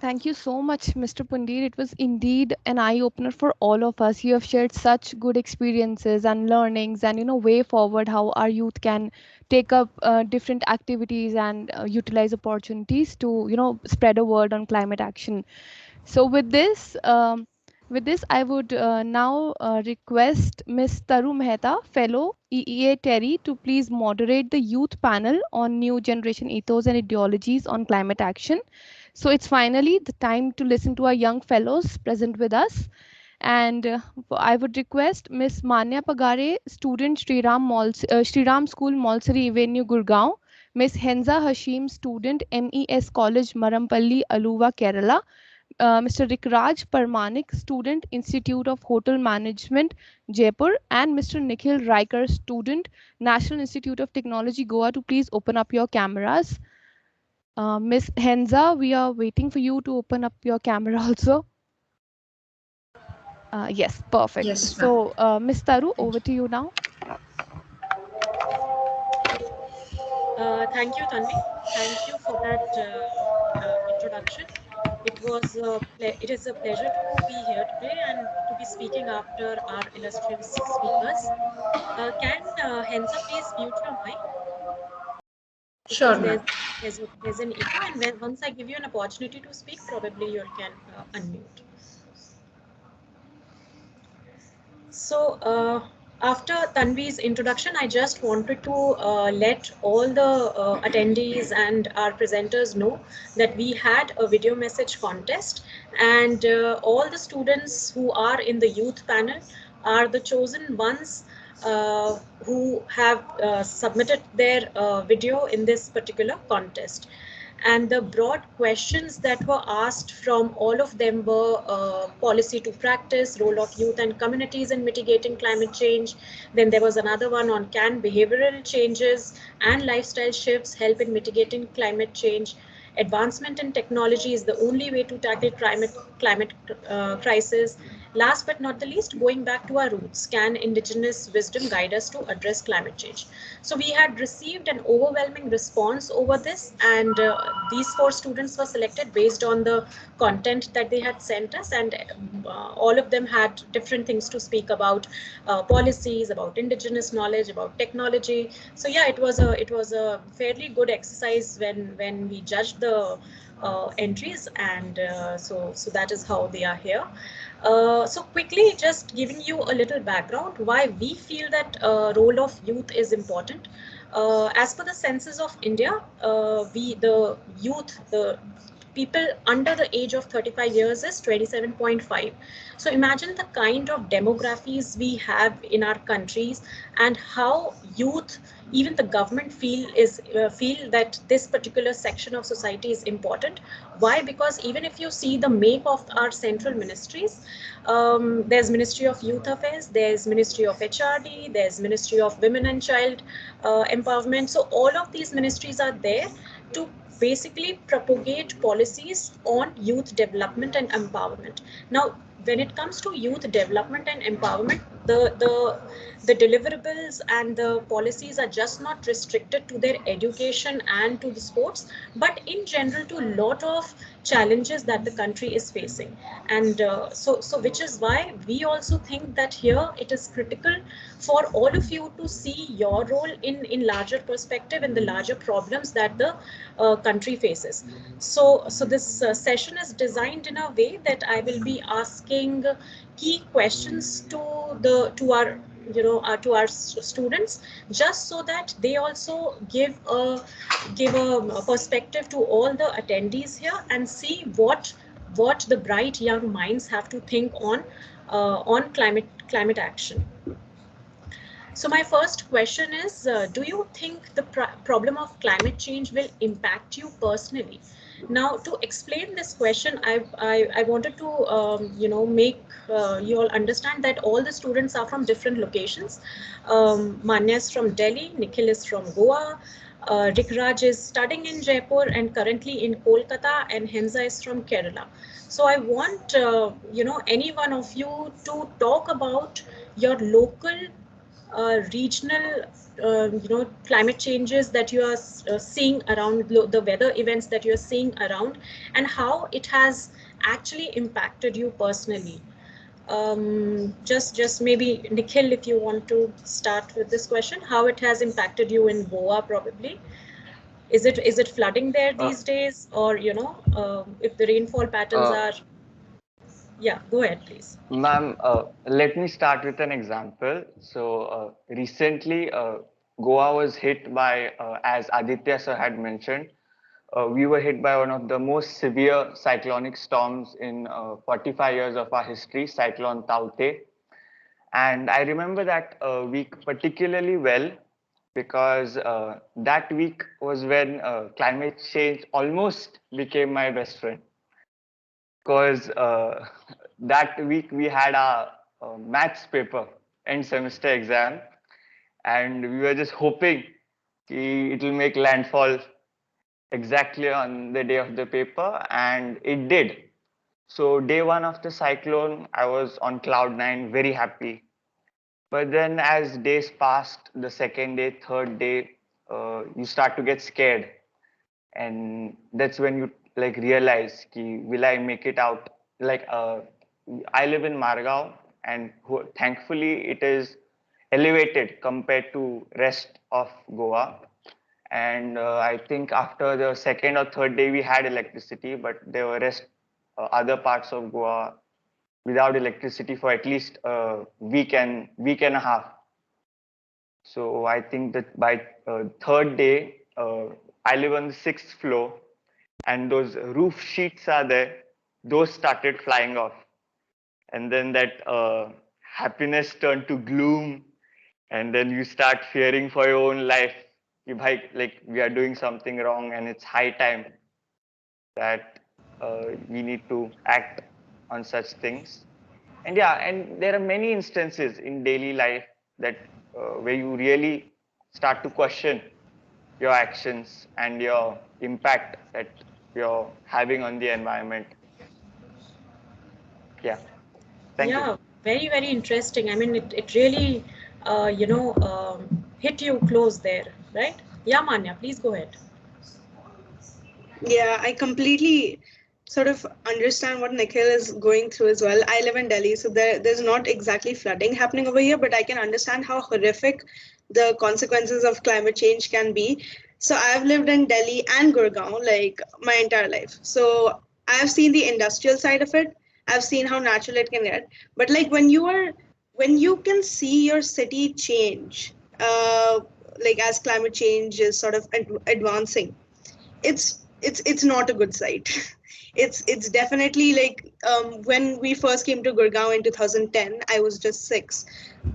Thank you so much, Mr. Pundir. It was indeed an eye-opener for all of us. You have shared such good experiences and learnings and, way forward how our youth can take up different activities and utilize opportunities to, spread a word on climate action. So with this, I would now request Ms. Taru Mehta, Fellow EEA TERI, to please moderate the youth panel on New Generation Ethos and Ideologies on Climate Action. So it's finally the time to listen to our young fellows present with us. And I would request Ms. Manya Pagare, student Shriram School, Malsari Avenue, Gurgaon. Ms. Henza Hashim, student MES College, Marampalli, Aluva, Kerala. Mr. Rikraj Parmanik, student Institute of Hotel Management, Jaipur, and Mr. Nikhil Riker, student National Institute of Technology, Goa, to please open up your cameras. Miss Henza, we are waiting for you to open up your camera also. Yes, perfect. Yes, ma'am. So, Miss Taru, over to you now. Thank you, Tanvi. Thank you for that introduction. It is a pleasure to be here today and to be speaking after our illustrious speakers. Can Hensa please mute your mic? Sure, Because ma'am. there's an echo, and once I give you an opportunity to speak, probably you can unmute. So after Tanvi's introduction, I just wanted to let all the attendees and our presenters know that we had a video message contest, and all the students who are in the youth panel are the chosen ones who have submitted their video in this particular contest. And the broad questions that were asked from all of them were policy to practice, role of youth and communities in mitigating climate change. Then there was another one on, can behavioral changes and lifestyle shifts help in mitigating climate change? Advancement in technology is the only way to tackle climate crisis. Last but not the least, going back to our roots, can indigenous wisdom guide us to address climate change? So we had received an overwhelming response over this, and these 4 students were selected based on the content that they had sent us, and all of them had different things to speak about, policies, about indigenous knowledge, about technology. So yeah, it was a fairly good exercise when we judged the entries, and so that is how they are here. So quickly, just giving you a little background why we feel that role of youth is important. As per the census of India, the youth, the people under the age of 35 years is 27.5. So imagine the kind of demographies we have in our countries, and how youth, even the government feel that this particular section of society is important. Why? Because even if you see the make of our central ministries, there's Ministry of Youth Affairs, there's Ministry of HRD, there's Ministry of Women and Child Empowerment. So all of these ministries are there to basically propagate policies on youth development and empowerment. Now, when it comes to youth development and empowerment, the deliverables and the policies are just not restricted to their education and to the sports, but in general to a lot of challenges that the country is facing. And so which is why we also think that here it is critical for all of you to see your role in larger perspective, in the larger problems that the country faces. So this session is designed in a way that I will be asking key questions to our to our students, just so that they also give a perspective to all the attendees here and see what the bright young minds have to think on climate action. So my first question is, do you think the problem of climate change will impact you personally? Now, to explain this question, I wanted to, make you all understand that all the students are from different locations. Manya is from Delhi, Nikhil is from Goa, Rikraj is studying in Jaipur and currently in Kolkata, and Henza is from Kerala. So I want, any one of you to talk about your local regional climate changes that you are seeing around, the weather events that you are seeing around, and how it has actually impacted you personally. Just maybe Nikhil, if you want to start with this question, how it has impacted you in Goa, probably. Is it flooding there these days, or if the rainfall patterns are? Yeah, go ahead, please. Ma'am, let me start with an example. So recently, Goa was hit by, as Aditya sir had mentioned, we were hit by one of the most severe cyclonic storms in 45 years of our history, Cyclone Taute. And I remember that week particularly well, because that week was when climate change almost became my best friend. Because that week we had our maths paper, end semester exam, and we were just hoping it will make landfall exactly on the day of the paper, and it did. So day one of the cyclone, I was on cloud nine, very happy. But then as days passed, the second day, third day, you start to get scared, and that's when you like realize, will I make it out? Like I live in Margao, and thankfully it is elevated compared to rest of Goa. And I think after the second or third day we had electricity, but there were other parts of Goa without electricity for at least a week and a half. So I think that by third day, I live on the 6th floor, and those roof sheets are there. Those started flying off, and then that happiness turned to gloom, and then you start fearing for your own life. Like we are doing something wrong, and it's high time that we need to act on such things. And yeah, and there are many instances in daily life that where you really start to question your actions and your impact that you're having on the environment. Yeah, thank you. Very, very interesting. I mean, it really, hit you close there, right? Yeah, Manya, please go ahead. Yeah, I completely sort of understand what Nikhil is going through as well. I live in Delhi, so there's not exactly flooding happening over here, but I can understand how horrific the consequences of climate change can be. So I've lived in Delhi and Gurgaon like my entire life. So I've seen the industrial side of it. I've seen how natural it can get. But like when you can see your city change, like as climate change is sort of advancing, it's not a good sight. It's definitely like when we first came to Gurgaon in 2010, I was just 6,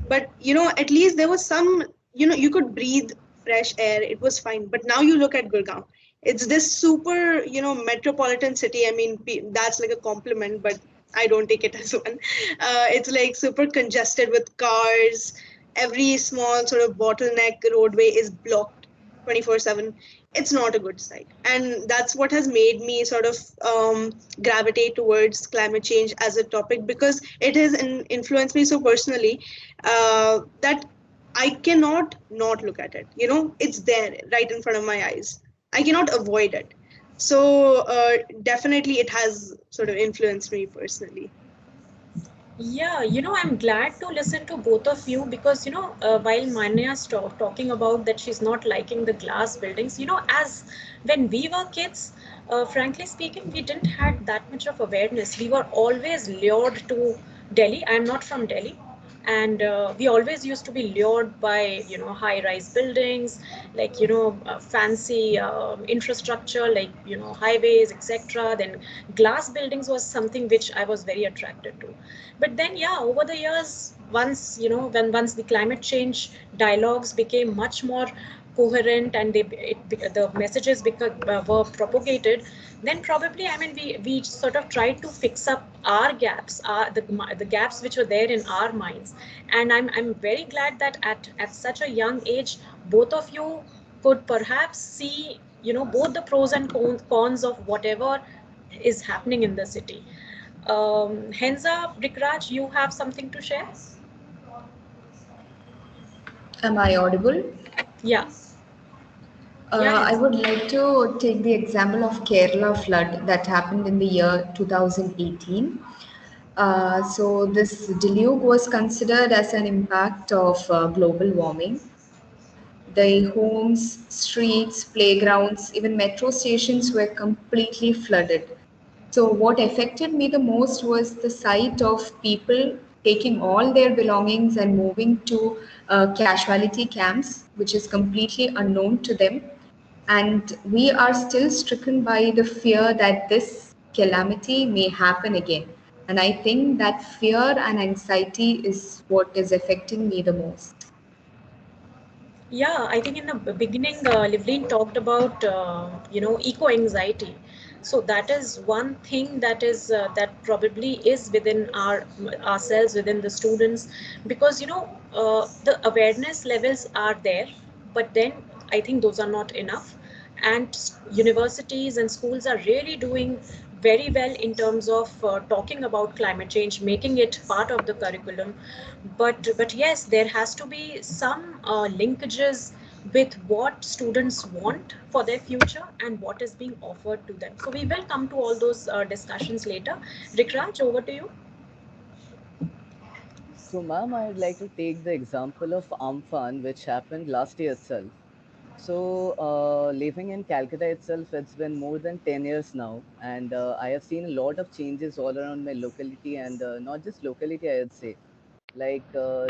but at least there was some, you could breathe fresh air. It was fine. But now you look at Gurgaon, it's this super metropolitan city. I mean, that's like a compliment, but I don't take it as one. It's like super congested with cars. Every small sort of bottleneck roadway is blocked 24/7. It's not a good sight, and that's what has made me sort of gravitate towards climate change as a topic, because it has influenced me so personally that I cannot not look at it. It's there right in front of my eyes. I cannot avoid it. So definitely it has sort of influenced me personally. Yeah, I'm glad to listen to both of you because, while Manya's talking about that she's not liking the glass buildings, as when we were kids, frankly speaking, we didn't had that much of awareness. We were always lured to Delhi. I'm not from Delhi, and we always used to be lured by high-rise buildings, like fancy infrastructure, like highways, etc. Then glass buildings was something which I was very attracted to. But then, yeah, over the years, once once the climate change dialogues became much more coherent and the messages were propagated, then probably, I mean, we sort of tried to fix up our gaps, the gaps which were there in our minds. And I'm very glad that at such a young age, both of you could perhaps see both the pros and cons of whatever is happening in the city. Henza, Rikraj, you have something to share? Am I audible? Yeah, yeah, I Henza. would like to take the example of Kerala flood that happened in the year 2018. So this deluge was considered as an impact of global warming. The homes, streets, playgrounds, even metro stations were completely flooded. So, what affected me the most was the sight of people taking all their belongings and moving to casualty camps, which is completely unknown to them. And we are still stricken by the fear that this calamity may happen again. And I think that fear and anxiety is what is affecting me the most. Yeah, I think in the beginning, Livleen talked about eco anxiety. So that is one thing that probably is within ourselves, within the students, because the awareness levels are there, but then I think those are not enough, and universities and schools are really doing very well in terms of talking about climate change, making it part of the curriculum. But yes, there has to be some linkages with what students want for their future and what is being offered to them. So we will come to all those discussions later. Rikraj, over to you. So, ma'am, I'd like to take the example of Amphan, which happened last year itself. So, living in Calcutta itself, it's been more than 10 years now, and I have seen a lot of changes all around my locality, and not just locality, I would say. Like,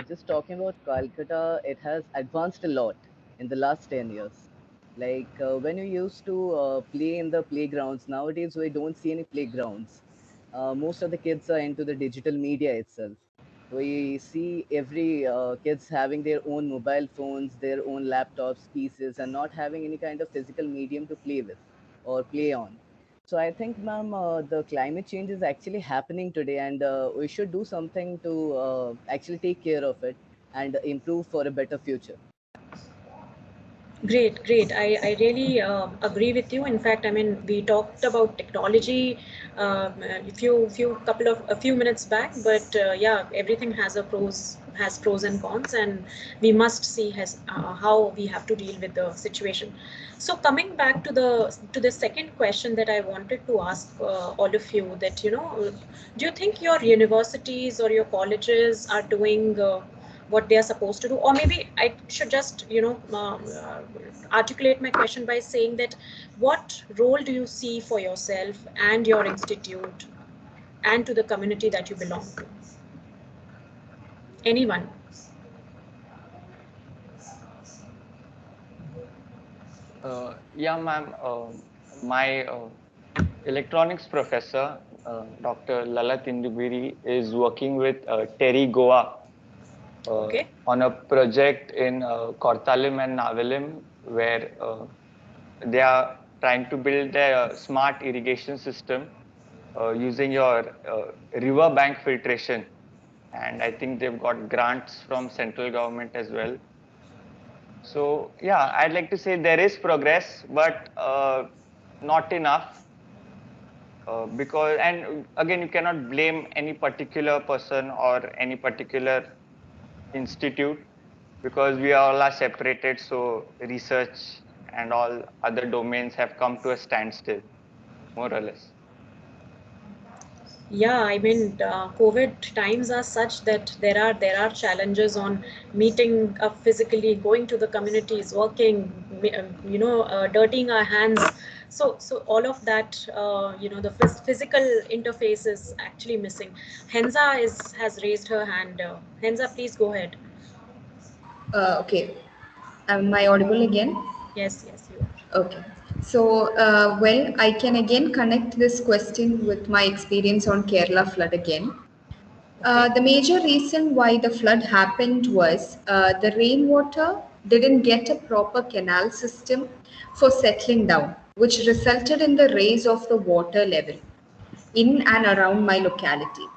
just talking about Calcutta, it has advanced a lot in the last 10 years. Like, when you used to play in the playgrounds, nowadays we don't see any playgrounds. Most of the kids are into the digital media itself. We see every kids having their own mobile phones, their own laptops, pieces, and not having any kind of physical medium to play with or play on. So I think, ma'am, the climate change is actually happening today, and we should do something to actually take care of it and improve for a better future. Great, great. I really agree with you. In fact, I mean, we talked about technology a few minutes back, but yeah, everything has pros and cons, and we must see how we have to deal with the situation. So coming back to the second question that I wanted to ask all of you, that do you think your universities or your colleges are doing what they are supposed to do? Or maybe I should just articulate my question by saying that, what role do you see for yourself and your institute and to the community that you belong to? Anyone? Yeah, ma'am. My electronics professor, Dr. Lalat Indubiri, is working with TERI Goa Okay. on a project in Kortalim and Navalim, where they are trying to build a smart irrigation system using your river bank filtration. And I think they've got grants from central government as well. So yeah, I'd like to say there is progress, but not enough. Because, and again, you cannot blame any particular person or any particular institute, because we all are separated. So research and all other domains have come to a standstill. more or less. Yeah, I mean, COVID times are such that there are challenges on meeting up physically, going to the communities, working, dirtying our hands. So all of that, the physical interface is actually missing. Henza has raised her hand. Henza, please go ahead. Okay. Am I audible again? Yes, yes, you are. Okay. So, well, I can again connect this question with my experience on Kerala flood again. Okay. The major reason why the flood happened was the rainwater didn't get a proper canal system for settling down, which resulted in the raise of the water level in and around my locality.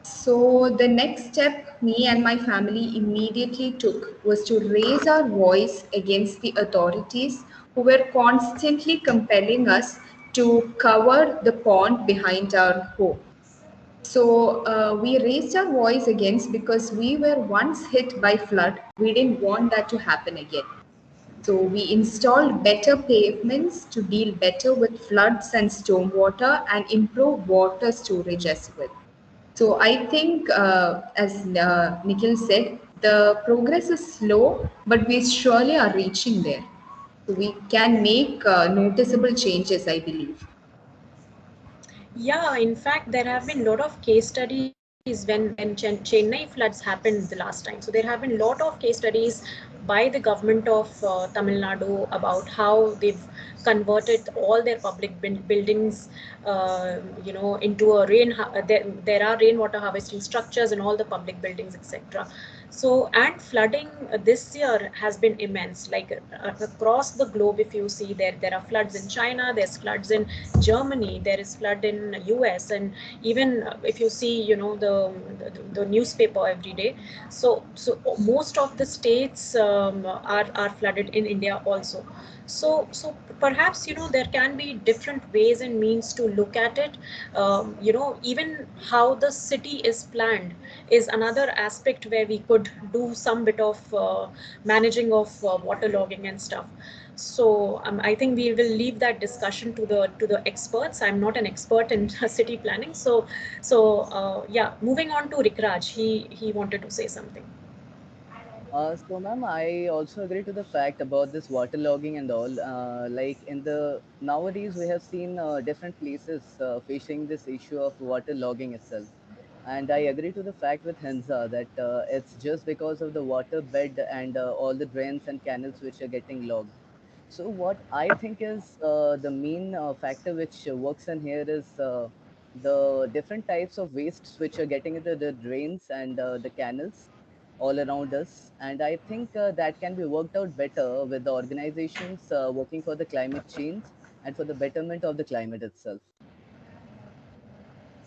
So, the next step me and my family immediately took was to raise our voice against the authorities who were constantly compelling us to cover the pond behind our home. So we raised our voice against because we were once hit by flood. We didn't want that to happen again. So we installed better pavements to deal better with floods and stormwater and improve water storage as well. So I think, as Nikhil said, the progress is slow, but we surely are reaching there. So we can make noticeable changes, I believe. Yeah, in fact, there have been a lot of case studies when Chennai floods happened the last time. So there have been a lot of case studies by the government of Tamil Nadu about how they've converted all their public buildings, into a there are rainwater harvesting structures in all the public buildings, etc. So, and flooding this year has been immense. Like across the globe, if you see there are floods in China, there's floods in Germany, there is flood in US, and even if you see, the newspaper every day. So most of the states are flooded in India also. So perhaps there can be different ways and means to look at it. Even how the city is planned is another aspect where we could do some bit of managing of waterlogging and stuff. So I think we will leave that discussion to the experts. I'm not an expert in city planning. So yeah, moving on to Rikraj. He wanted to say something. So, ma'am, I also agree to the fact about this waterlogging and all. Like in the nowadays, we have seen different places facing this issue of waterlogging itself. And I agree to the fact with Henza that it's just because of the water bed and all the drains and canals which are getting logged. So what I think is the main factor which works in here is the different types of wastes which are getting into the drains and the canals all around us. And I think that can be worked out better with the organizations working for the climate change and for the betterment of the climate itself.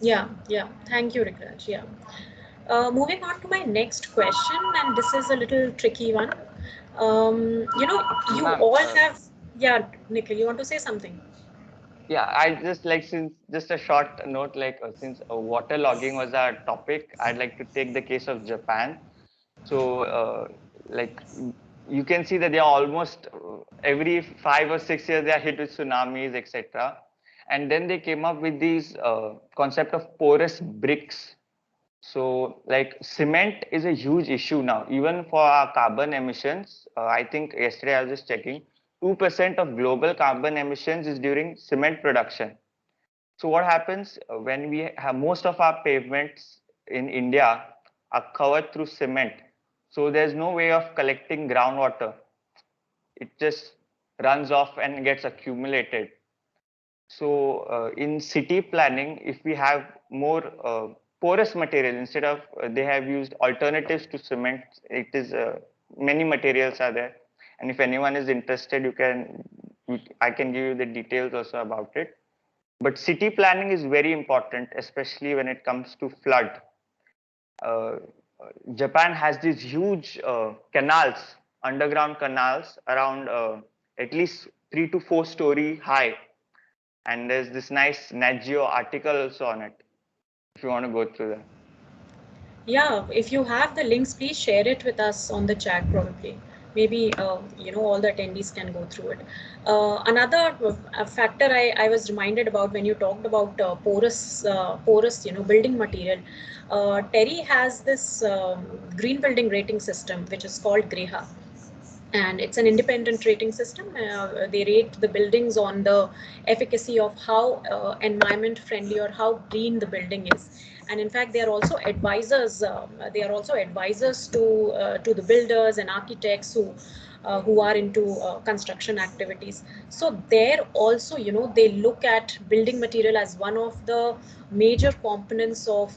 Yeah, yeah. Thank you, Rikraj. Yeah. Moving on to my next question, and this is a little tricky one. You Ma'am, all have. Yeah, Nikhil, you want to say something? yeah, I just like, since just a short note, like since water logging was our topic, I'd like to take the case of Japan. So, like you can see that they are almost every 5 or 6 years they are hit with tsunamis, etc. And then they came up with these concept of porous bricks. So, like cement is a huge issue now, even for our carbon emissions. I think yesterday I was just checking, 2% of global carbon emissions is during cement production. So what happens when we have most of our pavements in India are covered through cement. So there's no way of collecting groundwater. It just runs off and gets accumulated. So in city planning, if we have more porous material instead of they have used alternatives to cement, it is many materials are there. And if anyone is interested, I can give you the details also about it. But city planning is very important, especially when it comes to flood. Uh, Japan has these huge canals, underground canals, around at least 3 to 4 story high. And there's this nice Nat Geo article also on it, if you want to go through that. Yeah, if you have the links, please share it with us on the chat probably. maybe all the attendees can go through it. Another factor I was reminded about when you talked about porous building material. TERI has this green building rating system which is called GREHA, and it's an independent rating system. They rate the buildings on the efficacy of how environment friendly or how green the building is. And in fact, they are also advisors. They are also advisors to the builders and architects who are into construction activities. So there also, they look at building material as one of the major components of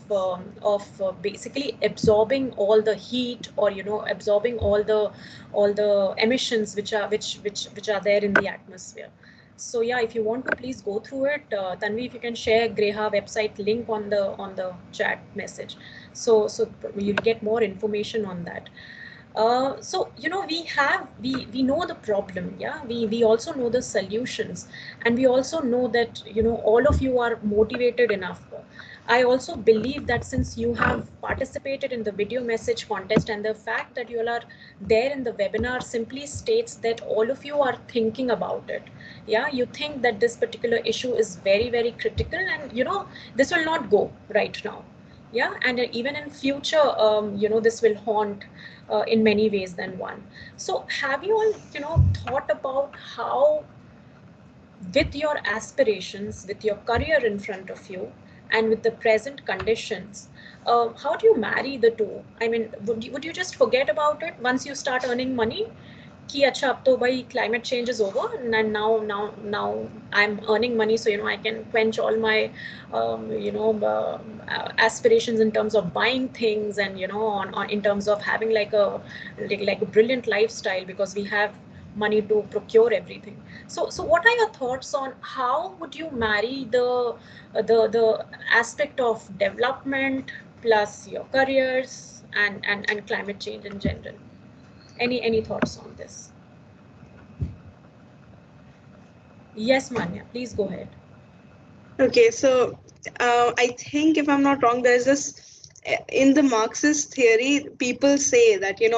basically absorbing all the heat, or absorbing all the emissions which are there in the atmosphere. So yeah, if you want to, please go through it. Tanvi, if you can share Greha website link on the chat message, so you'll get more information on that. So we know the problem. Yeah, we also know the solutions, and we also know that all of you are motivated enough. I also believe that since you have participated in the video message contest, and the fact that you all are there in the webinar simply states that all of you are thinking about it. Yeah, you think that this particular issue is very, very critical, and this will not go right now. Yeah, and even in future, this will haunt in many ways than one. So have you all thought about how, with your aspirations, with your career in front of you, and with the present conditions, how do you marry the two? I mean, would you just forget about it once you start earning money? कि अच्छा अब तो भाई climate change is over, and now I'm earning money, so I can quench all my aspirations in terms of buying things, and on in terms of having like a brilliant lifestyle, because we have money to procure everything. So what are your thoughts on how would you marry the aspect of development plus your careers and climate change in general? Any thoughts on this? Yes, Manya, please go ahead. Okay, so I think if I'm not wrong, there's this in the Marxist theory, people say that you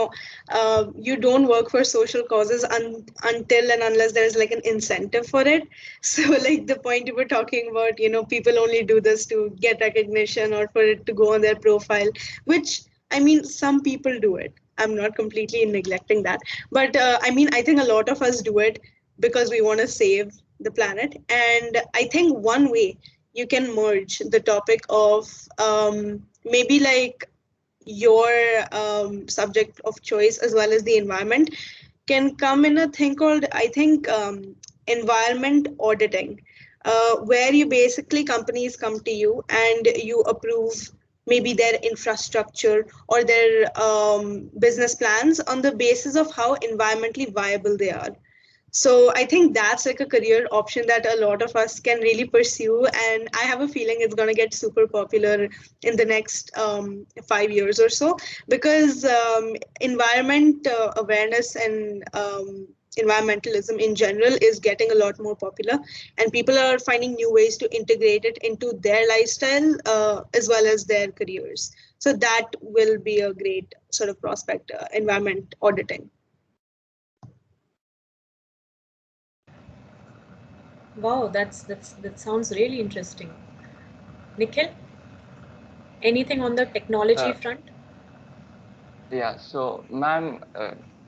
don't work for social causes until and unless there's like an incentive for it. So like the point you were talking about, people only do this to get recognition or for it to go on their profile, which I mean, some people do it. I'm not completely neglecting that, but I mean, I think a lot of us do it because we want to save the planet. And I think one way you can merge the topic of maybe like your subject of choice as well as the environment can come in a thing called, I think, environment auditing, where you basically companies come to you and you approve maybe their infrastructure or their business plans on the basis of how environmentally viable they are. So I think that's like a career option that a lot of us can really pursue, and I have a feeling it's going to get super popular in the next 5 years or so, because environment awareness and environmentalism in general is getting a lot more popular, and people are finding new ways to integrate it into their lifestyle as well as their careers. So that will be a great sort of prospect, environment auditing. Wow, that sounds really interesting. Nikhil, anything on the technology Uh, front? yeah, so ma'am,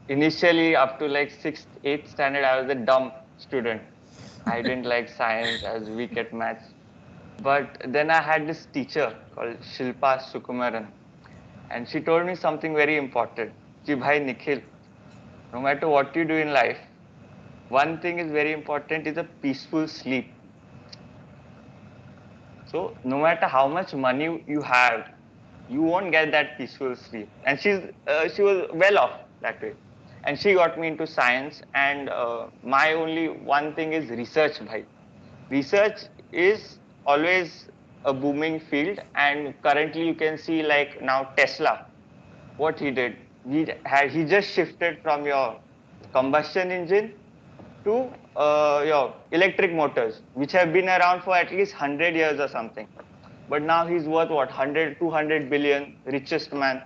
initially up to like sixth, eighth standard, I was a dumb student. I didn't like science, I was weak at maths. But then I had this teacher called Shilpa Sukumaran, and she told me something very important. Ki bhai Nikhil, no matter what you do in life, one thing is very important is a peaceful sleep. So no matter how much money you have, you won't get that peaceful sleep. And she was well off that way, and she got me into science. And my only one thing is research, bhai. Research is always a booming field, and currently you can see like now Tesla, what he did. He just shifted from your combustion engine to your electric motors, which have been around for at least 100 years or something. But now he's worth what, 100, 200 billion, richest man.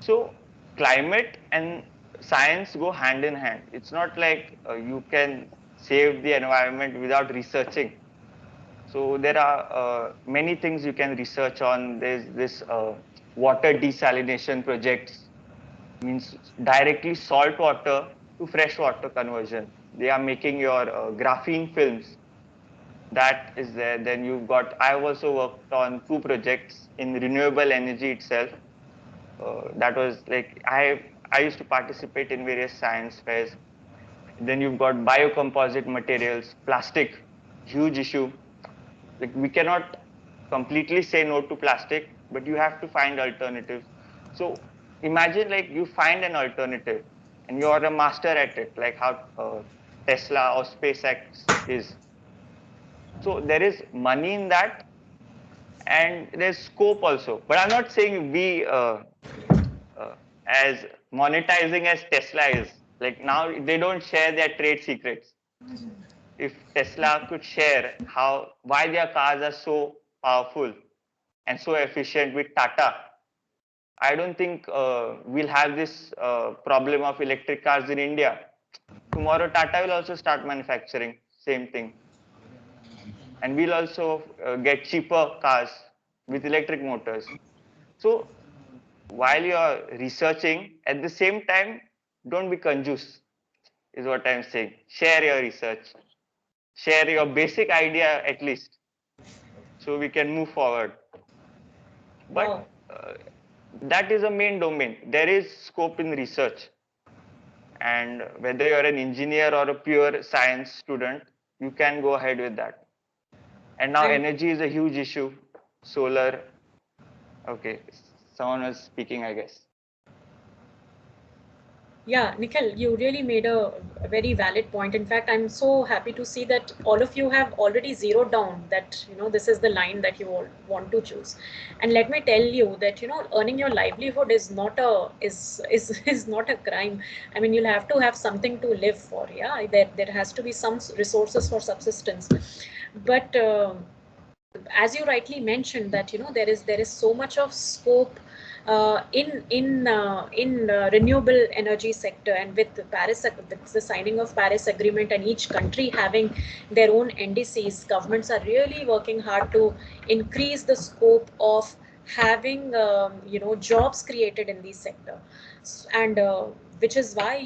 So climate and science go hand in hand. It's not like you can save the environment without researching. So there are many things you can research on. There's this water desalination projects, means directly salt water to fresh water conversion. They are making your graphene films. That is there. Then you've got, I've also worked on 2 projects in renewable energy itself. That was like, I used to participate in various science fairs. Then you've got biocomposite materials, plastic, huge issue. Like we cannot completely say no to plastic, but you have to find alternatives. So imagine like you find an alternative and you're a master at it, like how Tesla or SpaceX is. So there is money in that and there's scope also. But I'm not saying we as monetizing as Tesla is. Like now they don't share their trade secrets. If Tesla could share why their cars are so powerful and so efficient with Tata, I don't think we'll have this problem of electric cars in India. Tomorrow Tata will also start manufacturing same thing, and we'll also get cheaper cars with electric motors. So while you're researching, at the same time, don't be conjuice, is what I'm saying. Share your research. Share your basic idea at least, so we can move forward. But that is a main domain. There is scope in research. And whether you're an engineer or a pure science student, you can go ahead with that. And now energy is a huge issue. Solar. Okay, someone was speaking, I guess. Yeah, Nikhil, you really made a very valid point. In fact, I'm so happy to see that all of you have already zeroed down that, this is the line that you all want to choose. And let me tell you that, earning your livelihood is not is not a crime. I mean, you'll have to have something to live for. Yeah, there has to be some resources for subsistence. But as you rightly mentioned that, there is so much of scope in renewable energy sector, and with the signing of Paris Agreement and each country having their own NDCs, governments are really working hard to increase the scope of having jobs created in this sector, and which is why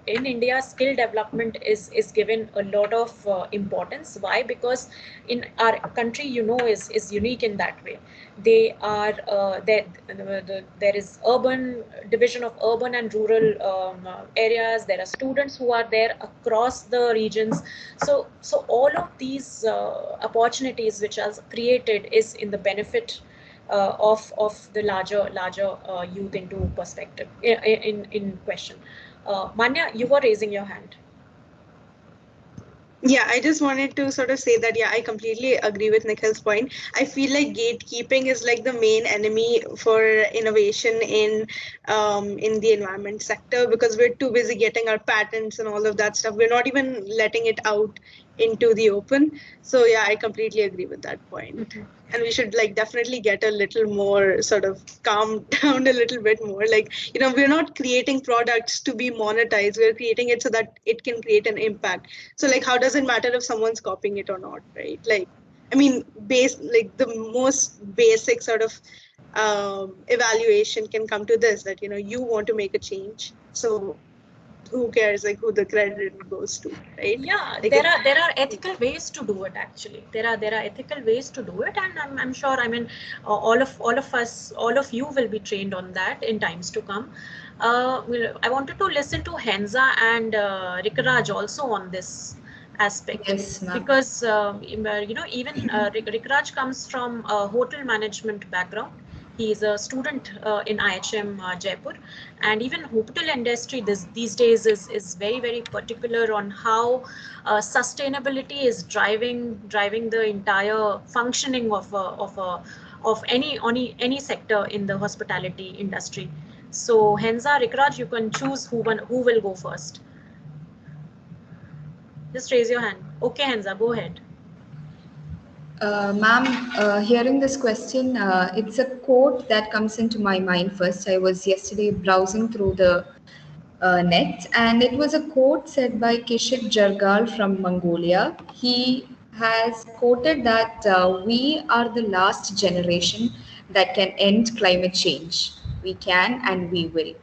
in India skill development is given a lot of importance. Why? Because in our country is unique in that way. They are there is urban division of urban and rural areas. There are students who are there across the regions. So all of these opportunities which are created is in the benefit of the larger youth into perspective in question. Manya, you were raising your hand. Yeah, I just wanted to sort of say that, yeah, I completely agree with Nikhil's point. I feel like gatekeeping is like the main enemy for innovation in the environment sector, because we're too busy getting our patents and all of that stuff. We're not even letting it out into the open. So yeah, I completely agree with that point. Mm-hmm. And we should like definitely get a little more sort of calm down a little bit more. Like, we're not creating products to be monetized. We're creating it so that it can create an impact. So like, how does it matter if someone's copying it or not, right? Like, I mean, like the most basic sort of evaluation can come to this, that, you want to make a change. So who cares like who the credit goes to, right? Yeah, like there are ethical ways to do it. Actually, there are ethical ways to do it, and I'm sure. I mean, all of us, all of you will be trained on that in times to come. I wanted to listen to Henza and Rikaraj also on this aspect. Yes, ma'am. Because even Rikaraj comes from a hotel management background. He is a student in IHM Jaipur, and even hotel industry these days is very, very particular on how sustainability is driving the entire functioning of any sector in the hospitality industry. So Henza, Rikraj, you can choose who will go first. Just raise your hand. Okay, Henza, go ahead. Ma'am, hearing this question, it's a quote that comes into my mind first. I was yesterday browsing through the net, and it was a quote said by Kishik Jargal from Mongolia. He has quoted that we are the last generation that can end climate change. We can and we will.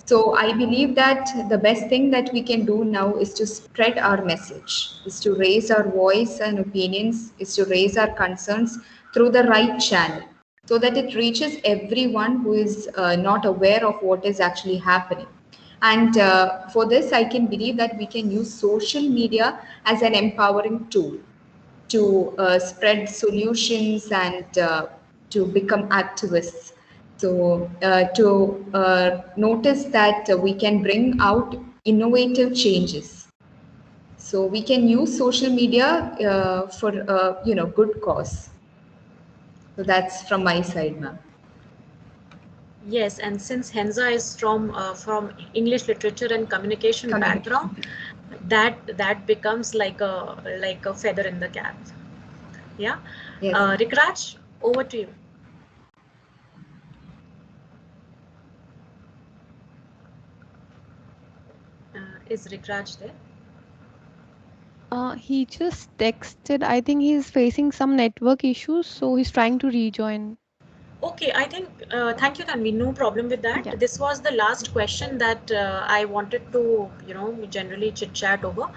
So I believe that the best thing that we can do now is to spread our message, is to raise our voice and opinions, is to raise our concerns through the right channel so that it reaches everyone who is not aware of what is actually happening. And for this, I can believe that we can use social media as an empowering tool to spread solutions and to become activists. So, to notice that we can bring out innovative changes. So we can use social media for good cause. So that's from my side, ma'am. Yes, and since Henza is from English literature and communication background, that becomes like a feather in the cap. Yeah. Yes. Rikraj, over to you. Is Rikraj there? He just texted. I think he's facing some network issues, so he's trying to rejoin. Okay, I think thank you, Tanvi. No problem with that. Yeah. This was the last question that I wanted to, generally chit chat over.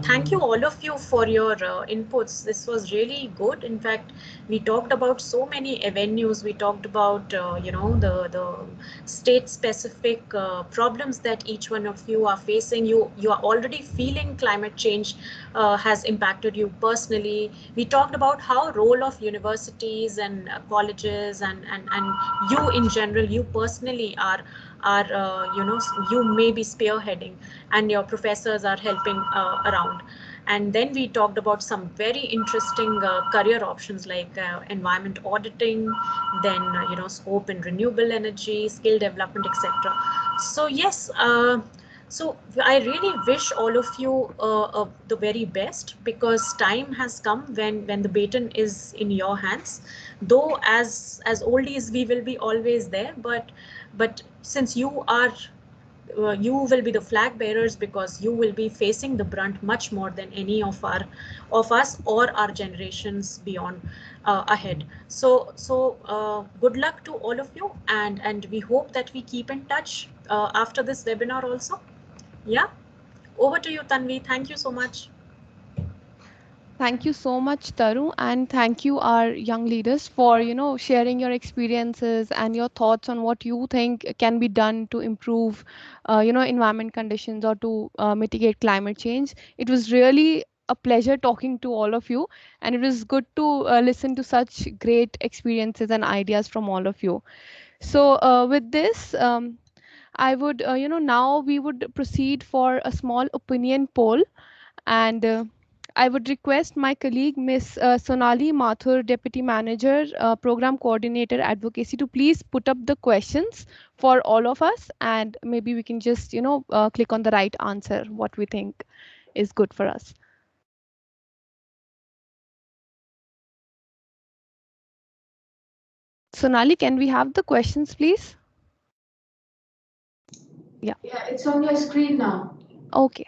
Thank you all of you for your inputs. This was really good. In fact, we talked about so many avenues. We talked about, the state specific problems that each one of you are facing. You are already feeling climate change has impacted you personally. We talked about how role of universities and colleges and you in general, you personally are you may be spearheading and your professors are helping around. And then we talked about some very interesting career options like environment auditing, then scope in renewable energy, skill development, etc. So yes, so I really wish all of you the very best, because time has come when the baton is in your hands. Though as oldies we will be always there, but since you will be the flag bearers, because you will be facing the brunt much more than any of us or our generations beyond ahead. So good luck to all of you, and we hope that we keep in touch after this webinar also. Yeah, over to you, Tanvi. Thank you so much. Thank you so much, Taru, and thank you, our young leaders, for sharing your experiences and your thoughts on what you think can be done to improve, environment conditions or to mitigate climate change. It was really a pleasure talking to all of you, and it was good to listen to such great experiences and ideas from all of you. So, with this, I would, now we would proceed for a small opinion poll, and I would request my colleague, Miss Sonali Mathur, Deputy Manager, Program Coordinator, Advocacy, to please put up the questions for all of us, and maybe we can just, click on the right answer, what we think is good for us. Sonali, can we have the questions, please? Yeah. Yeah, it's on your screen now. Okay.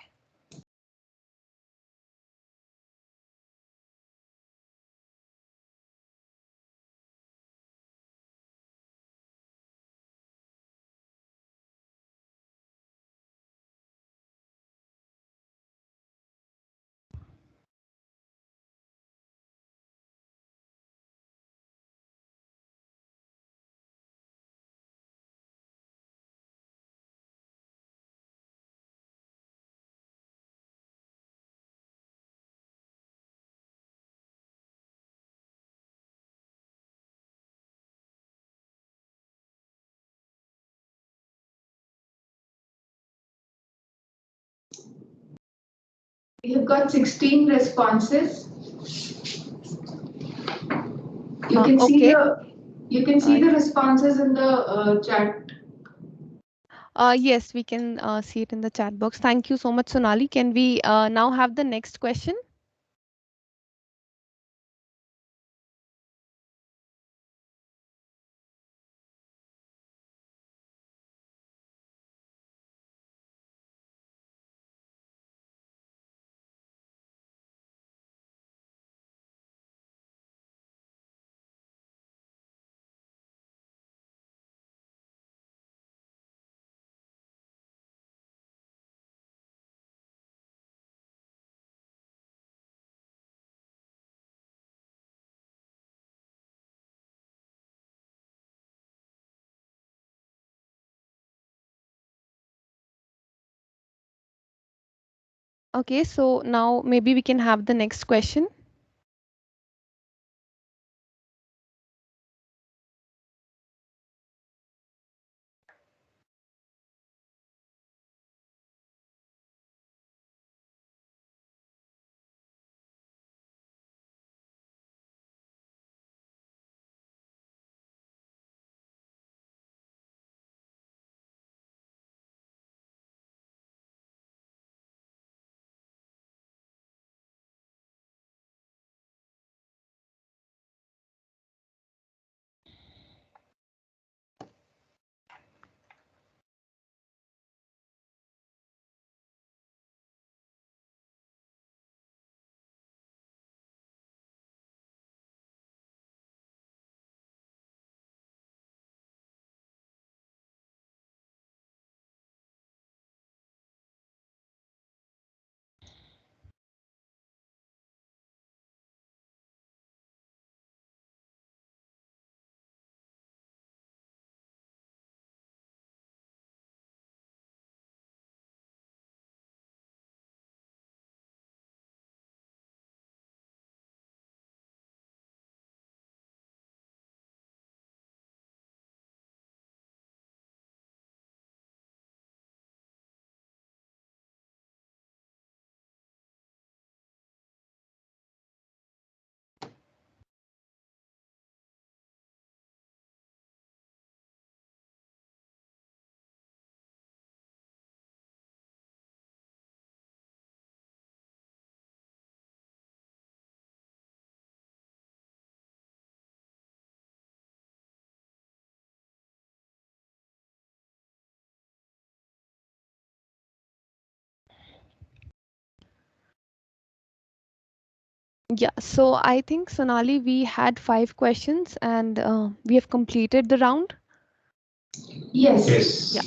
We have got 16 responses. You can see Okay. the responses in the chat. Yes, we can see it in the chat box. Thank you so much, Sonali. Can we now have the next question? Okay, so now maybe we can have the next question. Yeah, so I think Sonali, we had 5 questions and we have completed the round. Yes. Yeah.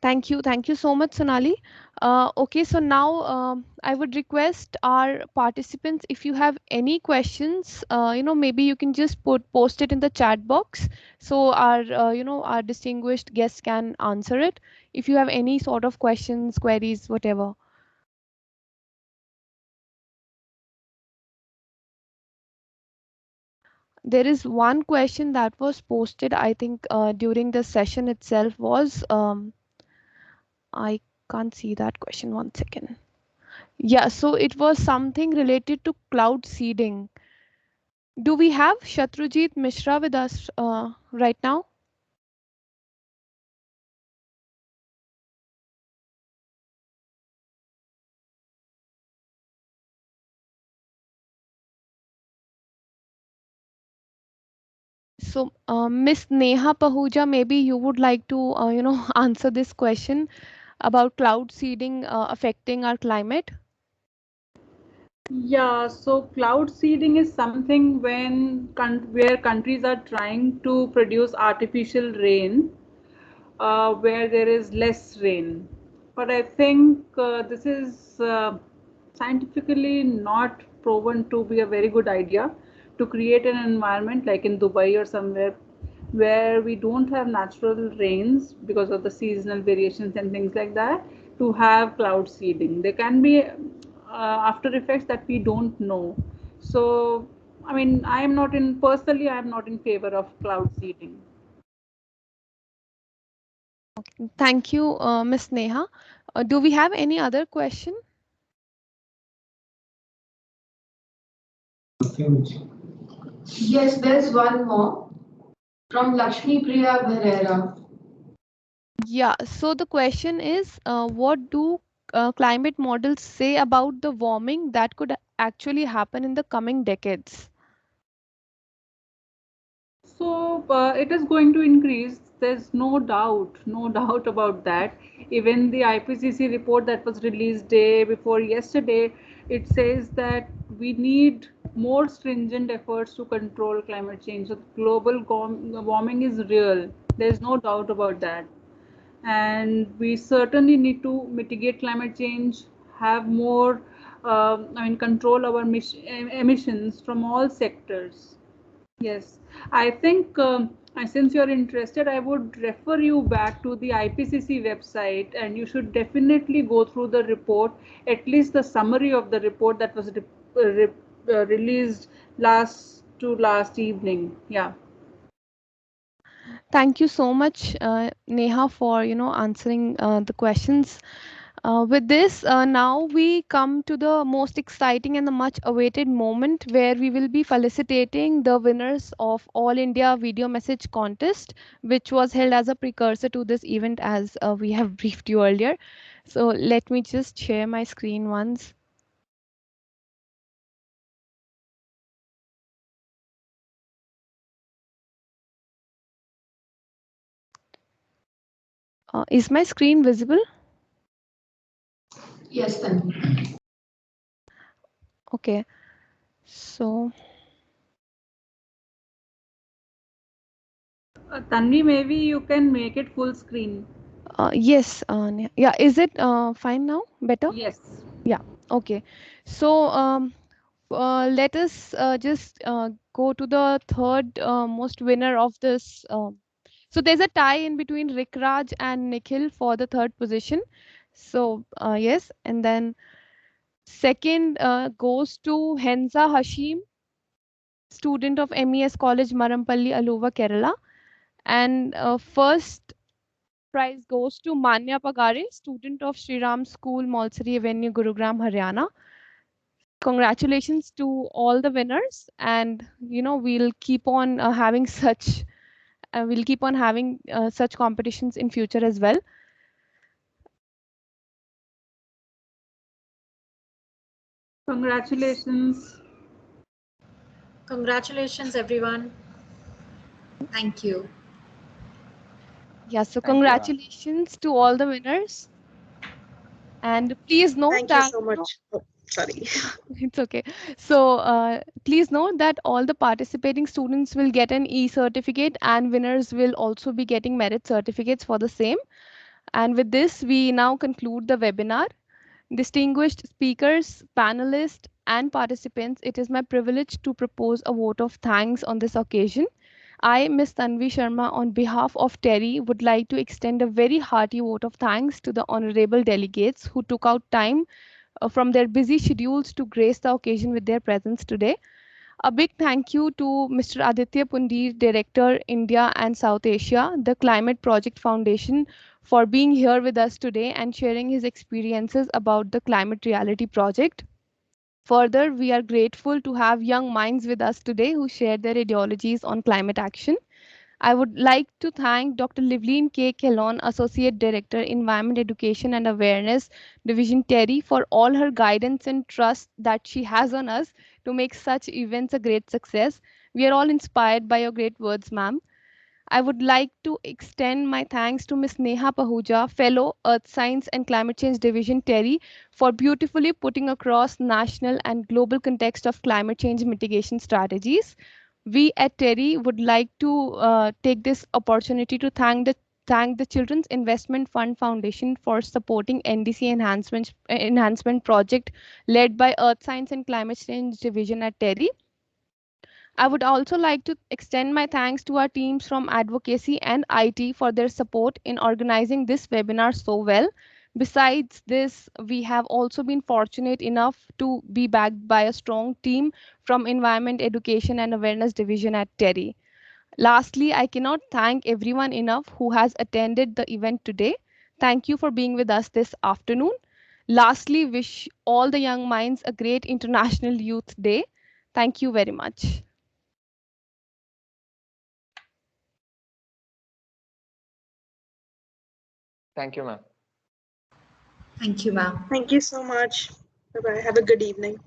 Thank you so much, Sonali. Okay, so now I would request our participants, if you have any questions, maybe you can just post it in the chat box, so our distinguished guests can answer it. If you have any sort of questions, queries, whatever. There is one question that was posted, I think, during the session itself was, I can't see that question. One second. Yeah, so it was something related to cloud seeding. Do we have Shatrujit Mishra with us right now? So, Miss Neha Pahuja, maybe you would like to, answer this question about cloud seeding affecting our climate. Yeah, so cloud seeding is something where countries are trying to produce artificial rain where there is less rain. But I think this is scientifically not proven to be a very good idea to create an environment like in Dubai or somewhere where we don't have natural rains because of the seasonal variations and things like that, to have cloud seeding. There can be after effects that we don't know. So, I mean, personally, I am not in favor of cloud seeding. Thank you, Miss Neha. Do we have any other question? Yes, there's one more from Lakshmi Priya Bharera. Yeah, so the question is, what do climate models say about the warming that could actually happen in the coming decades? So it is going to increase. There's no doubt, no doubt about that. Even the IPCC report that was released day before yesterday, it says that we need more stringent efforts to control climate change. So global warming is real. There's no doubt about that. And we certainly need to mitigate climate change, have more, control our emissions from all sectors. Yes, I think And since you're interested, I would refer you back to the IPCC website, and you should definitely go through the report, at least the summary of the report that was released last evening. Yeah. Thank you so much, Neha, for answering the questions. With this, now we come to the most exciting and the much awaited moment where we will be felicitating the winners of All India Video Message Contest, which was held as a precursor to this event, as we have briefed you earlier. So let me just share my screen once. Is my screen visible? Yes, Tanvi. Okay. So Tanvi, maybe you can make it full screen. yes, yeah, is it fine now? Better? Yes. Yeah. Okay. So let us just go to the third most winner of this. So there's a tie in between Rick Raj and Nikhil for the third position. So yes, and then second goes to Henza Hashim, student of MES College, Marampalli, Aluva, Kerala. And first prize goes to Manya Pagare, student of Sri Ram School, Malsari Avenue, Gurugram, Haryana. Congratulations to all the winners, and we'll keep on having such competitions in future as well. Congratulations. Congratulations, everyone. Thank you. Yeah, so Thank you, ma'am. congratulations to all the winners, and please note Thank you that so much. Oh, sorry. it's okay. So please note that all the participating students will get an e-certificate, and winners will also be getting merit certificates for the same. And with this, we now conclude the webinar. Distinguished speakers, panelists, and participants, it is my privilege to propose a vote of thanks on this occasion. I, Ms. Tanvi Sharma, on behalf of TERI, would like to extend a very hearty vote of thanks to the honorable delegates who took out time from their busy schedules to grace the occasion with their presence today. A big thank you to Mr. Aditya Pundir, Director, India and South Asia, the Climate Project Foundation, for being here with us today and sharing his experiences about the Climate Reality Project. Further, we are grateful to have young minds with us today who share their ideologies on climate action. I would like to thank Dr. Livleen K. Kellon, Associate Director, Environment Education and Awareness, Division TERI, for all her guidance and trust that she has on us to make such events a great success. We are all inspired by your great words, ma'am. I would like to extend my thanks to Ms. Neha Pahuja, Fellow Earth Science and Climate Change Division TERI, for beautifully putting across national and global context of climate change mitigation strategies. We at TERI would like to take this opportunity to thank the Children's Investment Fund Foundation for supporting NDC enhancement project led by Earth Science and Climate Change Division at TERI. I would also like to extend my thanks to our teams from advocacy and IT for their support in organizing this webinar so well. Besides this, we have also been fortunate enough to be backed by a strong team from Environment Education and Awareness Division at TERI. Lastly, I cannot thank everyone enough who has attended the event today. Thank you for being with us this afternoon. Lastly, wish all the young minds a great International Youth Day. Thank you very much. Thank you, ma'am. Thank you, ma'am. Thank you so much. Bye bye. Have a good evening.